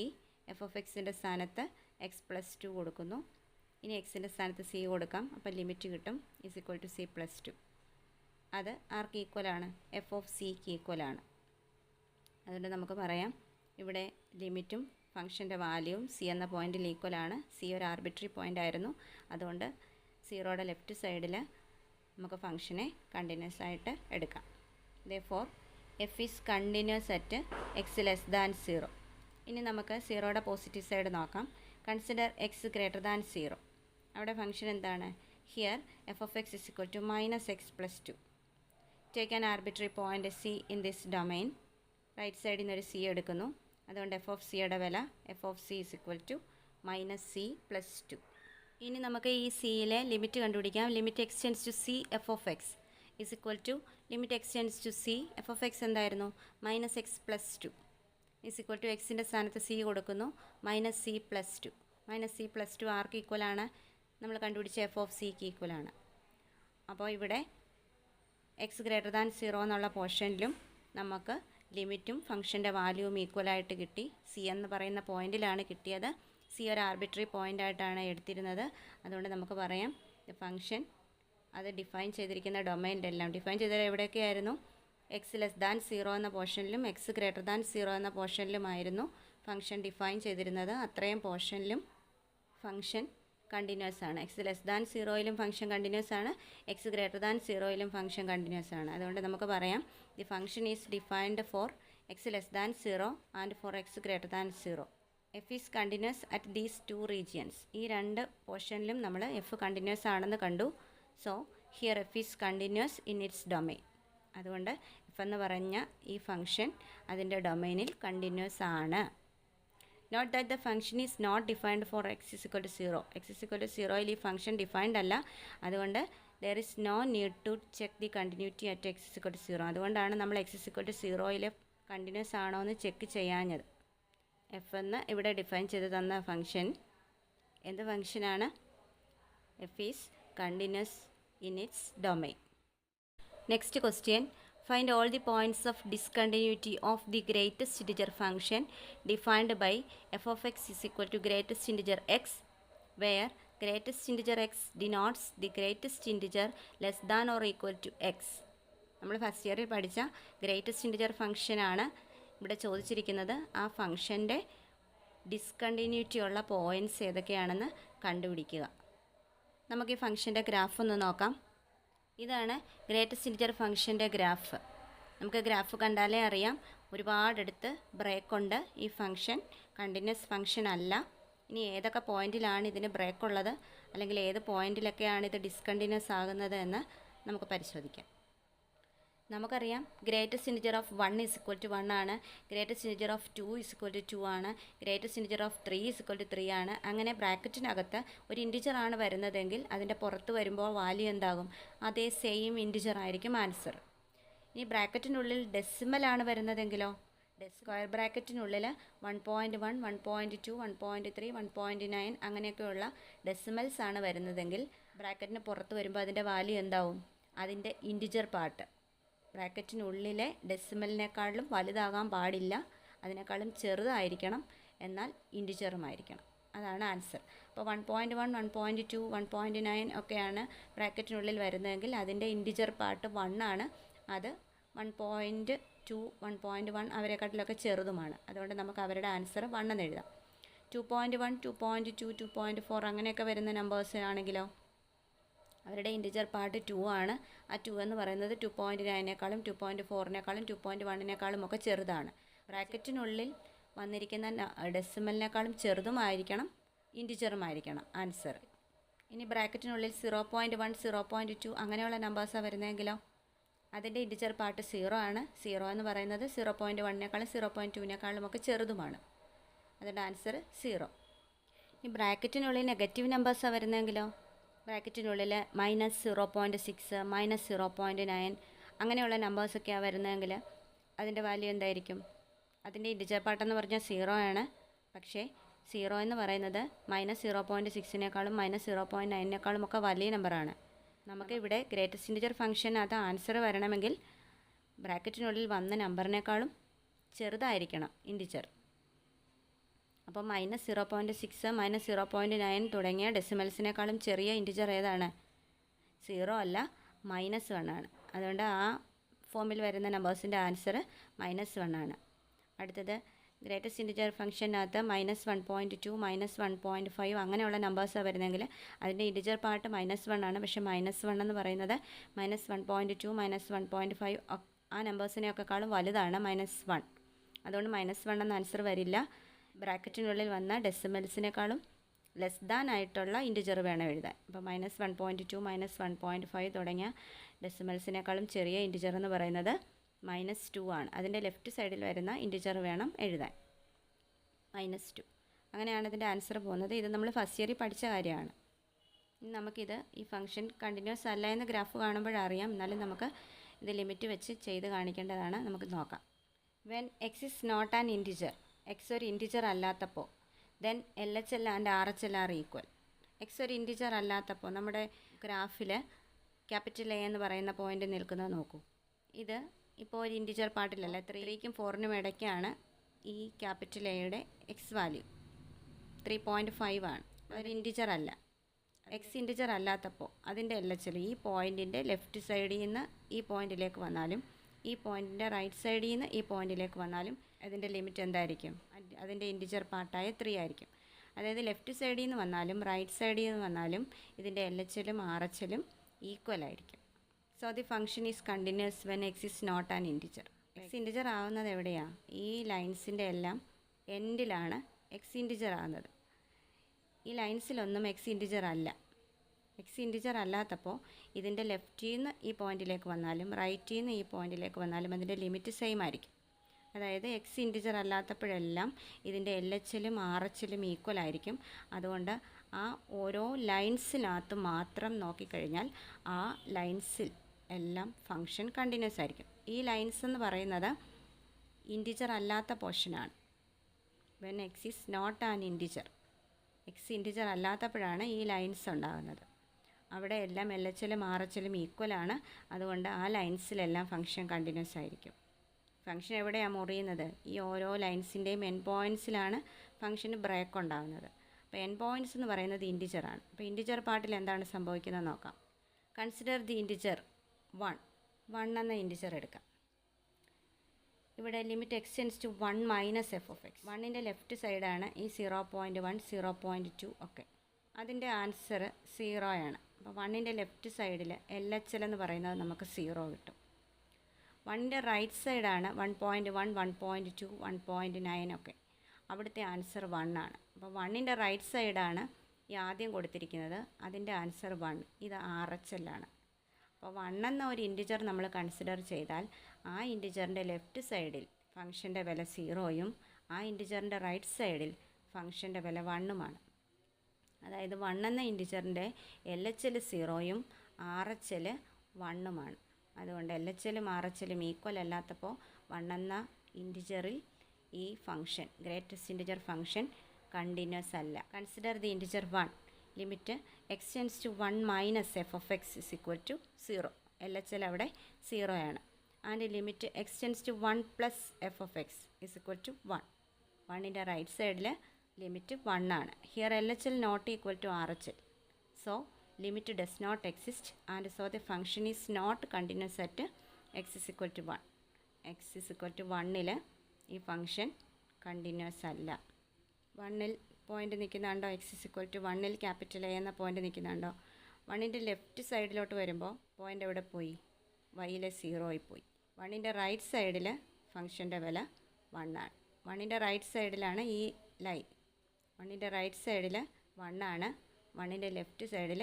f of എക്സിൻ്റെ സ്ഥാനത്ത് എക്സ് പ്ലസ് 2 കൊടുക്കുന്നു. ഇനി എക്സിൻ്റെ സ്ഥാനത്ത് സി കൊടുക്കാം. അപ്പോൾ ലിമിറ്റ് കിട്ടും is equal to c plus 2. അത് ആർക്ക് ഈക്വലാണ്? എഫ് ഓഫ് സിക്ക് ഈക്വലാണ്. അതുകൊണ്ട് നമുക്ക് പറയാം ഇവിടെ ലിമിറ്റും ഫംഗ്ഷൻ്റെ വാല്യൂവും സി എന്ന പോയിന്റിൽ ഈക്വലാണ്. സി ഒരു ആർബിട്രറി പോയിൻ്റ് ആയിരുന്നു. അതുകൊണ്ട് 0യുടെ ലെഫ്റ്റ് സൈഡിൽ നമുക്ക് ഫംഗ്ഷനെ കണ്ടിന്യൂസ് ആയിട്ട് എടുക്കാം. Therefore f is continuous at x less than 0. ഇനി നമുക്ക് 0യുടെ പോസിറ്റീവ് സൈഡ് നോക്കാം. Consider x greater than 0. അവിടെ ഫംഗ്ഷൻ എന്താണ്? Here f of x is equal to minus x plus two. Take an arbitrary point c in this domain. Right സൈഡിൽ നിന്ന് ഒരു C എടുക്കുന്നു. അതുകൊണ്ട് എഫ് ഓഫ് സിയുടെ വില f of c is equal to minus c plus two. ഇനി നമുക്ക് ഈ സിയിലെ ലിമിറ്റ് കണ്ടുപിടിക്കാം. Limit x tends to c f of x is equal to limit x tends to c f of x എന്തായിരുന്നു? Minus x plus two is equal to എക്സിൻ്റെ സ്ഥാനത്ത് c കൊടുക്കുന്നു. Minus c plus two. Minus c plus two ആർക്ക് ഈക്വലാണ്? നമ്മൾ കണ്ടുപിടിച്ച F of സിക്ക് ഈക്വലാണ്. അപ്പോൾ ഇവിടെ എക്സ് ഗ്രേറ്റർ ദാൻ 0 എന്നുള്ള പോർഷനിലും നമുക്ക് ലിമിറ്റും ഫംഗ്ഷൻ്റെ വാല്യൂവും ഈക്വലായിട്ട് കിട്ടി. സി എന്ന് പറയുന്ന പോയിന്റിലാണ് കിട്ടിയത്. സി ഒരു ആർബിട്രറി പോയിൻ്റായിട്ടാണ് എടുത്തിരുന്നത്. അതുകൊണ്ട് നമുക്ക് പറയാം ഫംഗ്ഷൻ അത് ഡിഫൈൻ ചെയ്തിരിക്കുന്ന ഡൊമൈൻ്റെ എല്ലാം ഡിഫൈൻ ചെയ്തത് എവിടെയൊക്കെയായിരുന്നു? എക്സ് ലെസ് ദാൻ 0 എന്ന പോർഷനിലും എക്സ് ഗ്രേറ്റർ ദാൻ 0 എന്ന പോർഷനിലുമായിരുന്നു ഫംഗ്ഷൻ ഡിഫൈൻ ചെയ്തിരുന്നത്. അത്രയും പോർഷനിലും ഫംഗ്ഷൻ കണ്ടിന്യൂസ് ആണ്. എക്സ് ലെസ് ദാൻ 0യിലും ഫംഗ്ഷൻ കണ്ടിന്യൂസ് ആണ്. എക്സ് ഗ്രേറ്റർ ദാൻ 0യിലും ഫംഗ്ഷൻ കണ്ടിന്യൂസ് ആണ്. അതുകൊണ്ട് നമുക്ക് പറയാം the function is defined for x less than 0 and for x greater than 0. F is continuous at these two regions. ഈ രണ്ട് പോർഷനിലും നമ്മൾ എഫ് കണ്ടിന്യൂസ് ആണെന്ന് കണ്ടു. So here f is continuous in its domain. അതുകൊണ്ട് എഫ് എന്ന് പറഞ്ഞ ഈ ഫംഗ്ഷൻ അതിൻ്റെ ഡൊമൈനിൽ കണ്ടിന്യൂസ് ആണ്. Note that the function is not defined for x is equal to 0. X is equal to 0യിൽ ഈ ഫംഗ്ഷൻ ഡിഫൈൻഡ് അല്ല. അതുകൊണ്ട് there is no need to check the continuity at x is equal to 0. അതുകൊണ്ടാണ് നമ്മൾ x is equal to 0യിൽ continuous ആണോ എന്ന് check ചെയ്യാഞ്ഞത്. F എന്ന് ഇവിടെ ഡിഫൈൻ ചെയ്ത് തന്ന ഫംഗ്ഷൻ എന്ത് ഫംഗ്ഷനാണ്? F is continuous in its domain. Next question. Find all the points of discontinuity of the greatest integer function defined by f of x is equal to greatest integer x, where greatest integer x denotes the greatest integer less than or equal to x. നമ്മൾ first ഇയറിൽ പഠിച്ച greatest integer ഫംഗ്ഷനാണ് ഇവിടെ ചോദിച്ചിരിക്കുന്നത്. ആ ഫംഗ്ഷൻ്റെ discontinuity ഉള്ള points ഏതൊക്കെയാണെന്ന് കണ്ടുപിടിക്കുക. നമുക്ക് ഈ ഫംഗ്ഷൻ്റെ ഗ്രാഫ് ഒന്ന് നോക്കാം. ഇതാണ് ഗ്രേറ്റസ്റ്റ് ഇൻറ്റിജർ ഫംഗ്ഷൻ്റെ ഗ്രാഫ്. നമുക്ക് ഗ്രാഫ് കണ്ടാലേ അറിയാം ഒരുപാടെടുത്ത് ബ്രേക്ക് ഉണ്ട്. ഈ ഫംഗ്ഷൻ കണ്ടിന്യൂസ് ഫംഗ്ഷൻ അല്ല. ഇനി ഏതൊക്കെ പോയിന്റിലാണ് ഇതിന് ബ്രേക്ക് ഉള്ളത്, അല്ലെങ്കിൽ ഏത് പോയിന്റിലൊക്കെയാണ് ഇത് ഡിസ്കണ്ടിന്യൂസ് ആകുന്നത് എന്ന് നമുക്ക് പരിശോധിക്കാം. നമുക്കറിയാം greatest integer of 1 is equal to 1 ആണ്. Greatest integer of 2 is equal to 2 ആണ്. Greatest integer of 3 is equal to 3 ആണ്. അങ്ങനെ ബ്രാക്കറ്റിനകത്ത് ഒരു ഇൻറ്റിജർ ആണ് വരുന്നതെങ്കിൽ അതിൻ്റെ പുറത്ത് വരുമ്പോൾ വാല്യൂ എന്താകും? അതേ സെയിം ഇൻറ്റിജർ ആയിരിക്കും ആൻസർ. ഇനി ബ്രാക്കറ്റിനുള്ളിൽ ഡെസിമലാണ് വരുന്നതെങ്കിലോ സ്ക്വയർ ബ്രാക്കറ്റിനുള്ളിൽ 1.1, 1.2, 1.3, 1.9 അങ്ങനെയൊക്കെയുള്ള ഡെസിമൽസ് ആണ് വരുന്നതെങ്കിൽ ബ്രാക്കറ്റിന് പുറത്ത് വരുമ്പോൾ അതിൻ്റെ വാല്യൂ എന്താവും? അതിൻ്റെ ഇൻറ്റിജർ പാർട്ട് ബ്രാക്കറ്റിനുള്ളിലെ ഡെസിമലിനേക്കാളും വലുതാകാൻ പാടില്ല, അതിനേക്കാളും ചെറുതായിരിക്കണം, എന്നാൽ ഇൻറ്റിജറുമായിരിക്കണം. അതാണ് ആൻസർ. അപ്പോൾ 1.1, 1.2, 1.9 ഒക്കെയാണ് ബ്രാക്കറ്റിനുള്ളിൽ വരുന്നതെങ്കിൽ അതിൻ്റെ ഇൻറ്റിജർ പാർട്ട് 1 ആണ്. അത് 1.2, 1.1 അവരെക്കാട്ടിലൊക്കെ ചെറുതുമാണ്. അതുകൊണ്ട് നമുക്ക് അവരുടെ ആൻസർ 1 എന്ന് എഴുതാം. 2.1, 2.2, 2.4 അങ്ങനെയൊക്കെ വരുന്ന നമ്പേഴ്സ് ആണെങ്കിലോ അവരുടെ ഇൻറ്റിജർ പാർട്ട് 2 ആണ്. ആ 2 എന്ന് പറയുന്നത് 2.9നേക്കാളും 2.4നേക്കാളും 2.1നേക്കാളും ഒക്കെ ചെറുതാണ്. ബ്രാക്കറ്റിനുള്ളിൽ വന്നിരിക്കുന്ന ഡെസിമലിനേക്കാളും ചെറുതുമായിരിക്കണം, ഇൻറ്റിജറുമായിരിക്കണം ആൻസർ. ഇനി ബ്രാക്കറ്റിനുള്ളിൽ 0.1, 0.2 അങ്ങനെയുള്ള നമ്പേഴ്സാണ് വരുന്നതെങ്കിലോ അതിൻ്റെ ഇൻറ്റിജർ പാർട്ട് 0 ആണ്. 0 എന്ന് പറയുന്നത് 0.1നേക്കാളും 0.2നേക്കാളും ഒക്കെ ചെറുതുമാണ്. അതിൻ്റെ ആൻസർ 0. ഈ ബ്രാക്കറ്റിനുള്ളിൽ നെഗറ്റീവ് നമ്പേഴ്സാണ് വരുന്നതെങ്കിലോ ബ്രാക്കറ്റിനുള്ളിൽ -0.6, -0.9 അങ്ങനെയുള്ള നമ്പേഴ്സൊക്കെയാണ് വരുന്നതെങ്കിൽ അതിൻ്റെ വാല്യൂ എന്തായിരിക്കും? അതിൻ്റെ ഇൻറ്റിജർ പാർട്ടെന്ന് പറഞ്ഞാൽ 0 ആണ്. പക്ഷേ 0 എന്ന് പറയുന്നത് -0.6നേക്കാളും -0.9നേക്കാളും ഒക്കെ വലിയ നമ്പറാണ്. നമുക്ക് ഇവിടെ ഗ്രേറ്റസ്റ്റ് ഇൻറ്റിജർ ഫംഗ്ഷൻ അത് ആൻസർ വരണമെങ്കിൽ ബ്രാക്കറ്റിനുള്ളിൽ വന്ന നമ്പറിനേക്കാളും ചെറുതായിരിക്കണം ഇൻറ്റിജർ. അപ്പോൾ -0.6, -0.9 തുടങ്ങിയ ഡെസിമൽസിനേക്കാളും ചെറിയ ഇൻറ്റിജർ ഏതാണ്? 0 അല്ല, -1 ആണ്. അതുകൊണ്ട് ആ ഫോമിൽ വരുന്ന നമ്പേഴ്സിൻ്റെ ആൻസർ -1 ആണ്. അടുത്തത് ഗ്രേറ്റസ്റ്റ് ഇൻറ്റിജർ ഫംഗ്ഷനകത്ത് -1.2, -1.5 അങ്ങനെയുള്ള നമ്പേഴ്സാണ് വരുന്നതെങ്കിൽ അതിൻ്റെ ഇൻറ്റിജർ പാർട്ട് -1 ആണ്. പക്ഷേ -1 എന്ന് പറയുന്നത് -1.2, -1.5 ആ നമ്പേഴ്സിനെയൊക്കെക്കാളും വലുതാണ് -1. അതുകൊണ്ട് -1 എന്ന ആൻസർ വരില്ല. ബ്രാക്കറ്റിനുള്ളിൽ വന്ന ഡെസിമൽസിനേക്കാളും ലെസ് ദാൻ ആയിട്ടുള്ള ഇൻറ്റിജർ വേണം എഴുതാൻ. അപ്പോൾ -1.2 -1.5 തുടങ്ങിയ ഡെസിമൽസിനേക്കാളും ചെറിയ ഇൻറ്റിജർ എന്ന് പറയുന്നത് -2 ആണ്. അതിൻ്റെ ലെഫ്റ്റ് സൈഡിൽ വരുന്ന ഇൻറ്റിജർ വേണം എഴുതാൻ, -2. അങ്ങനെയാണ് ഇതിൻ്റെ ആൻസർ പോകുന്നത്. ഇത് നമ്മൾ ഫസ്റ്റ് ഇയറിൽ പഠിച്ച കാര്യമാണ്. ഇനി നമുക്കിത് ഈ ഫംഗ്ഷൻ കണ്ടിന്യൂസ് അല്ല എന്ന് ഗ്രാഫ് കാണുമ്പോഴറിയാം, എന്നാലും നമുക്ക് ഇത് ലിമിറ്റ് വെച്ച് ചെയ്ത് കാണിക്കേണ്ടതാണ്. നമുക്ക് നോക്കാം. When x is not an integer, x ഒരു ഇൻറ്റിജർ അല്ലാത്തപ്പോൾ, then LHL and RHL are equal. X ഒരു ഇൻറ്റിജർ അല്ലാത്തപ്പോൾ നമ്മുടെ ഗ്രാഫിൽ ക്യാപിറ്റൽ A എന്ന് പറയുന്ന പോയിൻ്റ് നിൽക്കുന്നത് നോക്കൂ. ഇത് ഇപ്പോൾ ഒരു ഇൻറ്റിജർ പാർട്ടിലല്ല, 3ക്കും 4നും ഇടയ്ക്കാണ് ഈ ക്യാപിറ്റൽ Aയുടെ എക്സ് വാല്യൂ. 3.5 ആണ്. ഒരു ഇൻറ്റിജർ അല്ല. എക്സ് ഇൻറ്റിജർ അല്ലാത്തപ്പോൾ അതിൻ്റെ LHL ഈ പോയിൻറ്റിൻ്റെ ലെഫ്റ്റ് സൈഡിൽ നിന്ന് ഈ പോയിൻറ്റിലേക്ക് വന്നാലും ഈ പോയിൻറ്റിൻ്റെ റൈറ്റ് സൈഡിൽ നിന്ന് ഈ പോയിൻറ്റിലേക്ക് വന്നാലും അതിൻ്റെ ലിമിറ്റ് എന്തായിരിക്കും? അതിൻ്റെ ഇൻറ്റിജർ പാർട്ടായ 3 ആയിരിക്കും. അതായത് ലെഫ്റ്റ് സൈഡിൽ നിന്ന് വന്നാലും റൈറ്റ് സൈഡിൽ നിന്ന് വന്നാലും ഇതിൻ്റെ LHLും RHLും ഈക്വൽ ആയിരിക്കും. So the function is continuous when x is not an integer. X integer ആവുന്നത് എവിടെയാണ്? ഈ ലൈൻസിൻ്റെ എല്ലാം എൻഡിലാണ് എക്സ് ഇൻറ്റിജർ ആവുന്നത്. ഈ ലൈൻസിലൊന്നും എക്സ് ഇൻറ്റിജർ അല്ല. എക്സ് ഇൻറ്റിജർ അല്ലാത്തപ്പോൾ ഇതിൻ്റെ ലെഫ്റ്റിൽ നിന്ന് ഈ പോയിൻറ്റിലേക്ക് വന്നാലും റൈറ്റിൽ നിന്ന് ഈ പോയിൻറ്റിലേക്ക് വന്നാലും അതിൻ്റെ ലിമിറ്റ് സെയിം ആയിരിക്കും. അതായത് എക്സ് ഇൻറ്റിജർ അല്ലാത്തപ്പോഴെല്ലാം ഇതിൻ്റെ LHLും RHLും ഈക്വൽ ആയിരിക്കും. അതുകൊണ്ട് ആ ഓരോ ലൈൻസിനകത്ത് മാത്രം നോക്കിക്കഴിഞ്ഞാൽ ആ ലൈൻസിൽ എല്ലാം ഫംഗ്ഷൻ കണ്ടിന്യൂസ് ആയിരിക്കും. ഈ ലൈൻസ് എന്ന് പറയുന്നത് ഇൻറ്റിജർ അല്ലാത്ത പോർഷനാണ്. When x is not an integer, x integer അല്ലാത്തപ്പോഴാണ് ഈ ലൈൻസ് ഉണ്ടാകുന്നത്. അവിടെ എല്ലാം LHLും RHLും ഈക്വലാണ്. അതുകൊണ്ട് ആ ലൈൻസിലെല്ലാം ഫംഗ്ഷൻ കണ്ടിന്യൂസ് ആയിരിക്കും. ഫംഗ്ഷൻ എവിടെയാണ് മുറിയുന്നത്? ഈ ഓരോ ലൈൻസിൻ്റെയും എൻ പോയിൻറ്റ്സിലാണ് ഫംഗ്ഷന് ബ്രേക്ക് ഉണ്ടാകുന്നത്. അപ്പോൾ എൻ പോയിൻറ്റ്സ് എന്ന് പറയുന്നത് ഇൻറ്റിജറാണ്. അപ്പോൾ ഇൻറ്റിജർ പാർട്ടിൽ എന്താണ് സംഭവിക്കുന്നത് നോക്കാം. കൺസിഡർ ദി ഇൻറ്റിജർ 1 എന്ന ഇൻറ്റിജർ എടുക്കാം. ഇവിടെ limit x tends to 1 minus f of x. 1ൻ്റെ ലെഫ്റ്റ് സൈഡാണ് ഈ 0.1 0.2 ഒക്കെ. അതിൻ്റെ ആൻസർ 0 ആണ്. അപ്പോൾ 1ൻ്റെ ലെഫ്റ്റ് സൈഡിൽ LHL എന്ന് പറയുന്നത് നമുക്ക് 0 കിട്ടും. 1ൻ്റെ റൈറ്റ് സൈഡാണ് 1.1 1.2 1.9 ഒക്കെ. അവിടുത്തെ ആൻസർ 1 ആണ്. അപ്പോൾ 1ൻ്റെ റൈറ്റ് സൈഡാണ് ഈ ആദ്യം കൊടുത്തിരിക്കുന്നത്, അതിൻ്റെ ആൻസർ 1. ഇത് RHL ആണ്. അപ്പോൾ 1 എന്ന ഒരു ഇൻറ്റിജർ നമ്മൾ കൺസിഡർ ചെയ്താൽ ആ ഇൻറ്റിജറിൻ്റെ ലെഫ്റ്റ് സൈഡിൽ ഫംഗ്ഷൻ്റെ വില 0യും ആ ഇൻറ്റിജറിൻ്റെ റൈറ്റ് സൈഡിൽ ഫംഗ്ഷൻ്റെ വില 1ഉമാണ്. അതായത് 1 എന്ന ഇൻറ്റിജറിൻ്റെ LHL 0യും RHL 1ഉമാണ്. അതുകൊണ്ട് LHLും RHLും ഈക്വൽ അല്ലാത്തപ്പോൾ 1 എന്ന ഇൻറ്റിജറിൽ ഈ function greatest integer function continuous അല്ല. Consider the integer 1. Limit x tends to 1 minus f of x is equal to 0. LHL അവിടെ 0 ആണ്. And limit x tends to 1 plus f of x is equal to 1. 1ൻ്റെ right സൈഡിൽ limit 1 ആണ്. Here LHL not equal to RHL. So limit does not exist and so the function is not continuous at x is equal to 1. x is equal to 1ൽ ഈ function continuous അല്ല. 1ൽ point നിൽക്കുന്നുണ്ടോ? x is equal to 1ൽ capital A എന്ന point നിൽക്കുന്നുണ്ടോ? 1ൻ്റെ left സൈഡിലോട്ട് വരുമ്പോൾ പോയിൻ്റ് എവിടെ പോയി? y-ലെ 0യിൽ പോയി. 1ൻ്റെ റൈറ്റ് സൈഡിൽ ഫംഗ്ഷൻ്റെ വില 1 ആണ്. 1ൻ്റെ റൈറ്റ് സൈഡിലാണ് ഈ ലൈൻ. 1ൻ്റെ റൈറ്റ് സൈഡിൽ 1 ആണ്. 1ൻ്റെ ലെഫ്റ്റ് സൈഡിൽ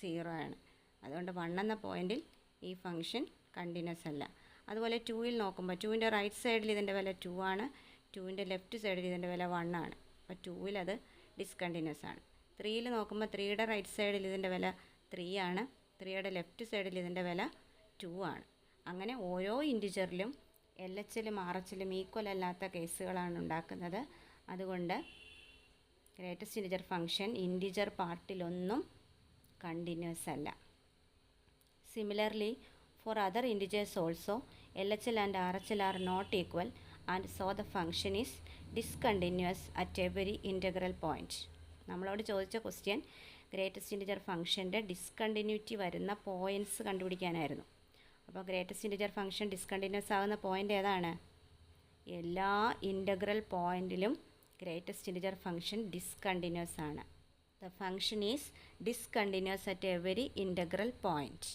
0 ആണ്. അതുകൊണ്ട് 1 എന്ന പോയിൻറ്റിൽ ഈ ഫംഗ്ഷൻ കണ്ടിന്യൂസ് അല്ല. അതുപോലെ 2ൽ നോക്കുമ്പോൾ 2ൻ്റെ റൈറ്റ് സൈഡിൽ ഇതിൻ്റെ വില 2 ആണ്. 2ൻ്റെ ലെഫ്റ്റ് സൈഡിൽ ഇതിൻ്റെ വില 1 ആണ്. അപ്പോൾ 2ൽ അത് ഡിസ്കണ്ടിന്യൂസ് ആണ്. 3ൽ നോക്കുമ്പോൾ 3യുടെ റൈറ്റ് സൈഡിൽ ഇതിൻ്റെ വില 3 ആണ്. 3യുടെ ലെഫ്റ്റ് സൈഡിൽ ഇതിൻ്റെ വില 2 ആണ്. അങ്ങനെ ഓരോ ഇൻറ്റിജറിലും LHLും RHLും ഈക്വൽ അല്ലാത്ത കേസുകളാണ് ഉണ്ടാക്കുന്നത്. അതുകൊണ്ട് ഗ്രേറ്റസ്റ്റ് ഇൻറ്റിജർ ഫംഗ്ഷൻ ഇൻറ്റിജർ പാർട്ടിലൊന്നും കണ്ടിന്യൂസ് അല്ല. Similarly for other integers also LHL and RHL are not equal and so the function is discontinuous at every integral point. നമ്മളോട് ചോദിച്ച ക്വസ്റ്റ്യൻ ഗ്രേറ്റസ്റ്റ് ഇൻറ്റിജർ ഫംഗ്ഷൻ്റെ ഡിസ്കണ്ടിന്യൂറ്റി വരുന്ന പോയിൻറ്റ്സ് കണ്ടുപിടിക്കാനായിരുന്നു. അപ്പോൾ greatest integer function discontinuous ആകുന്ന point ഏതാണ്? എല്ലാ integral പോയിൻറ്റിലും ഗ്രേറ്റസ്റ്റ് ഇൻറ്റിജർ ഫംഗ്ഷൻ ഡിസ്കണ്ടിന്യൂസ് ആണ്. The function is discontinuous at every integral point.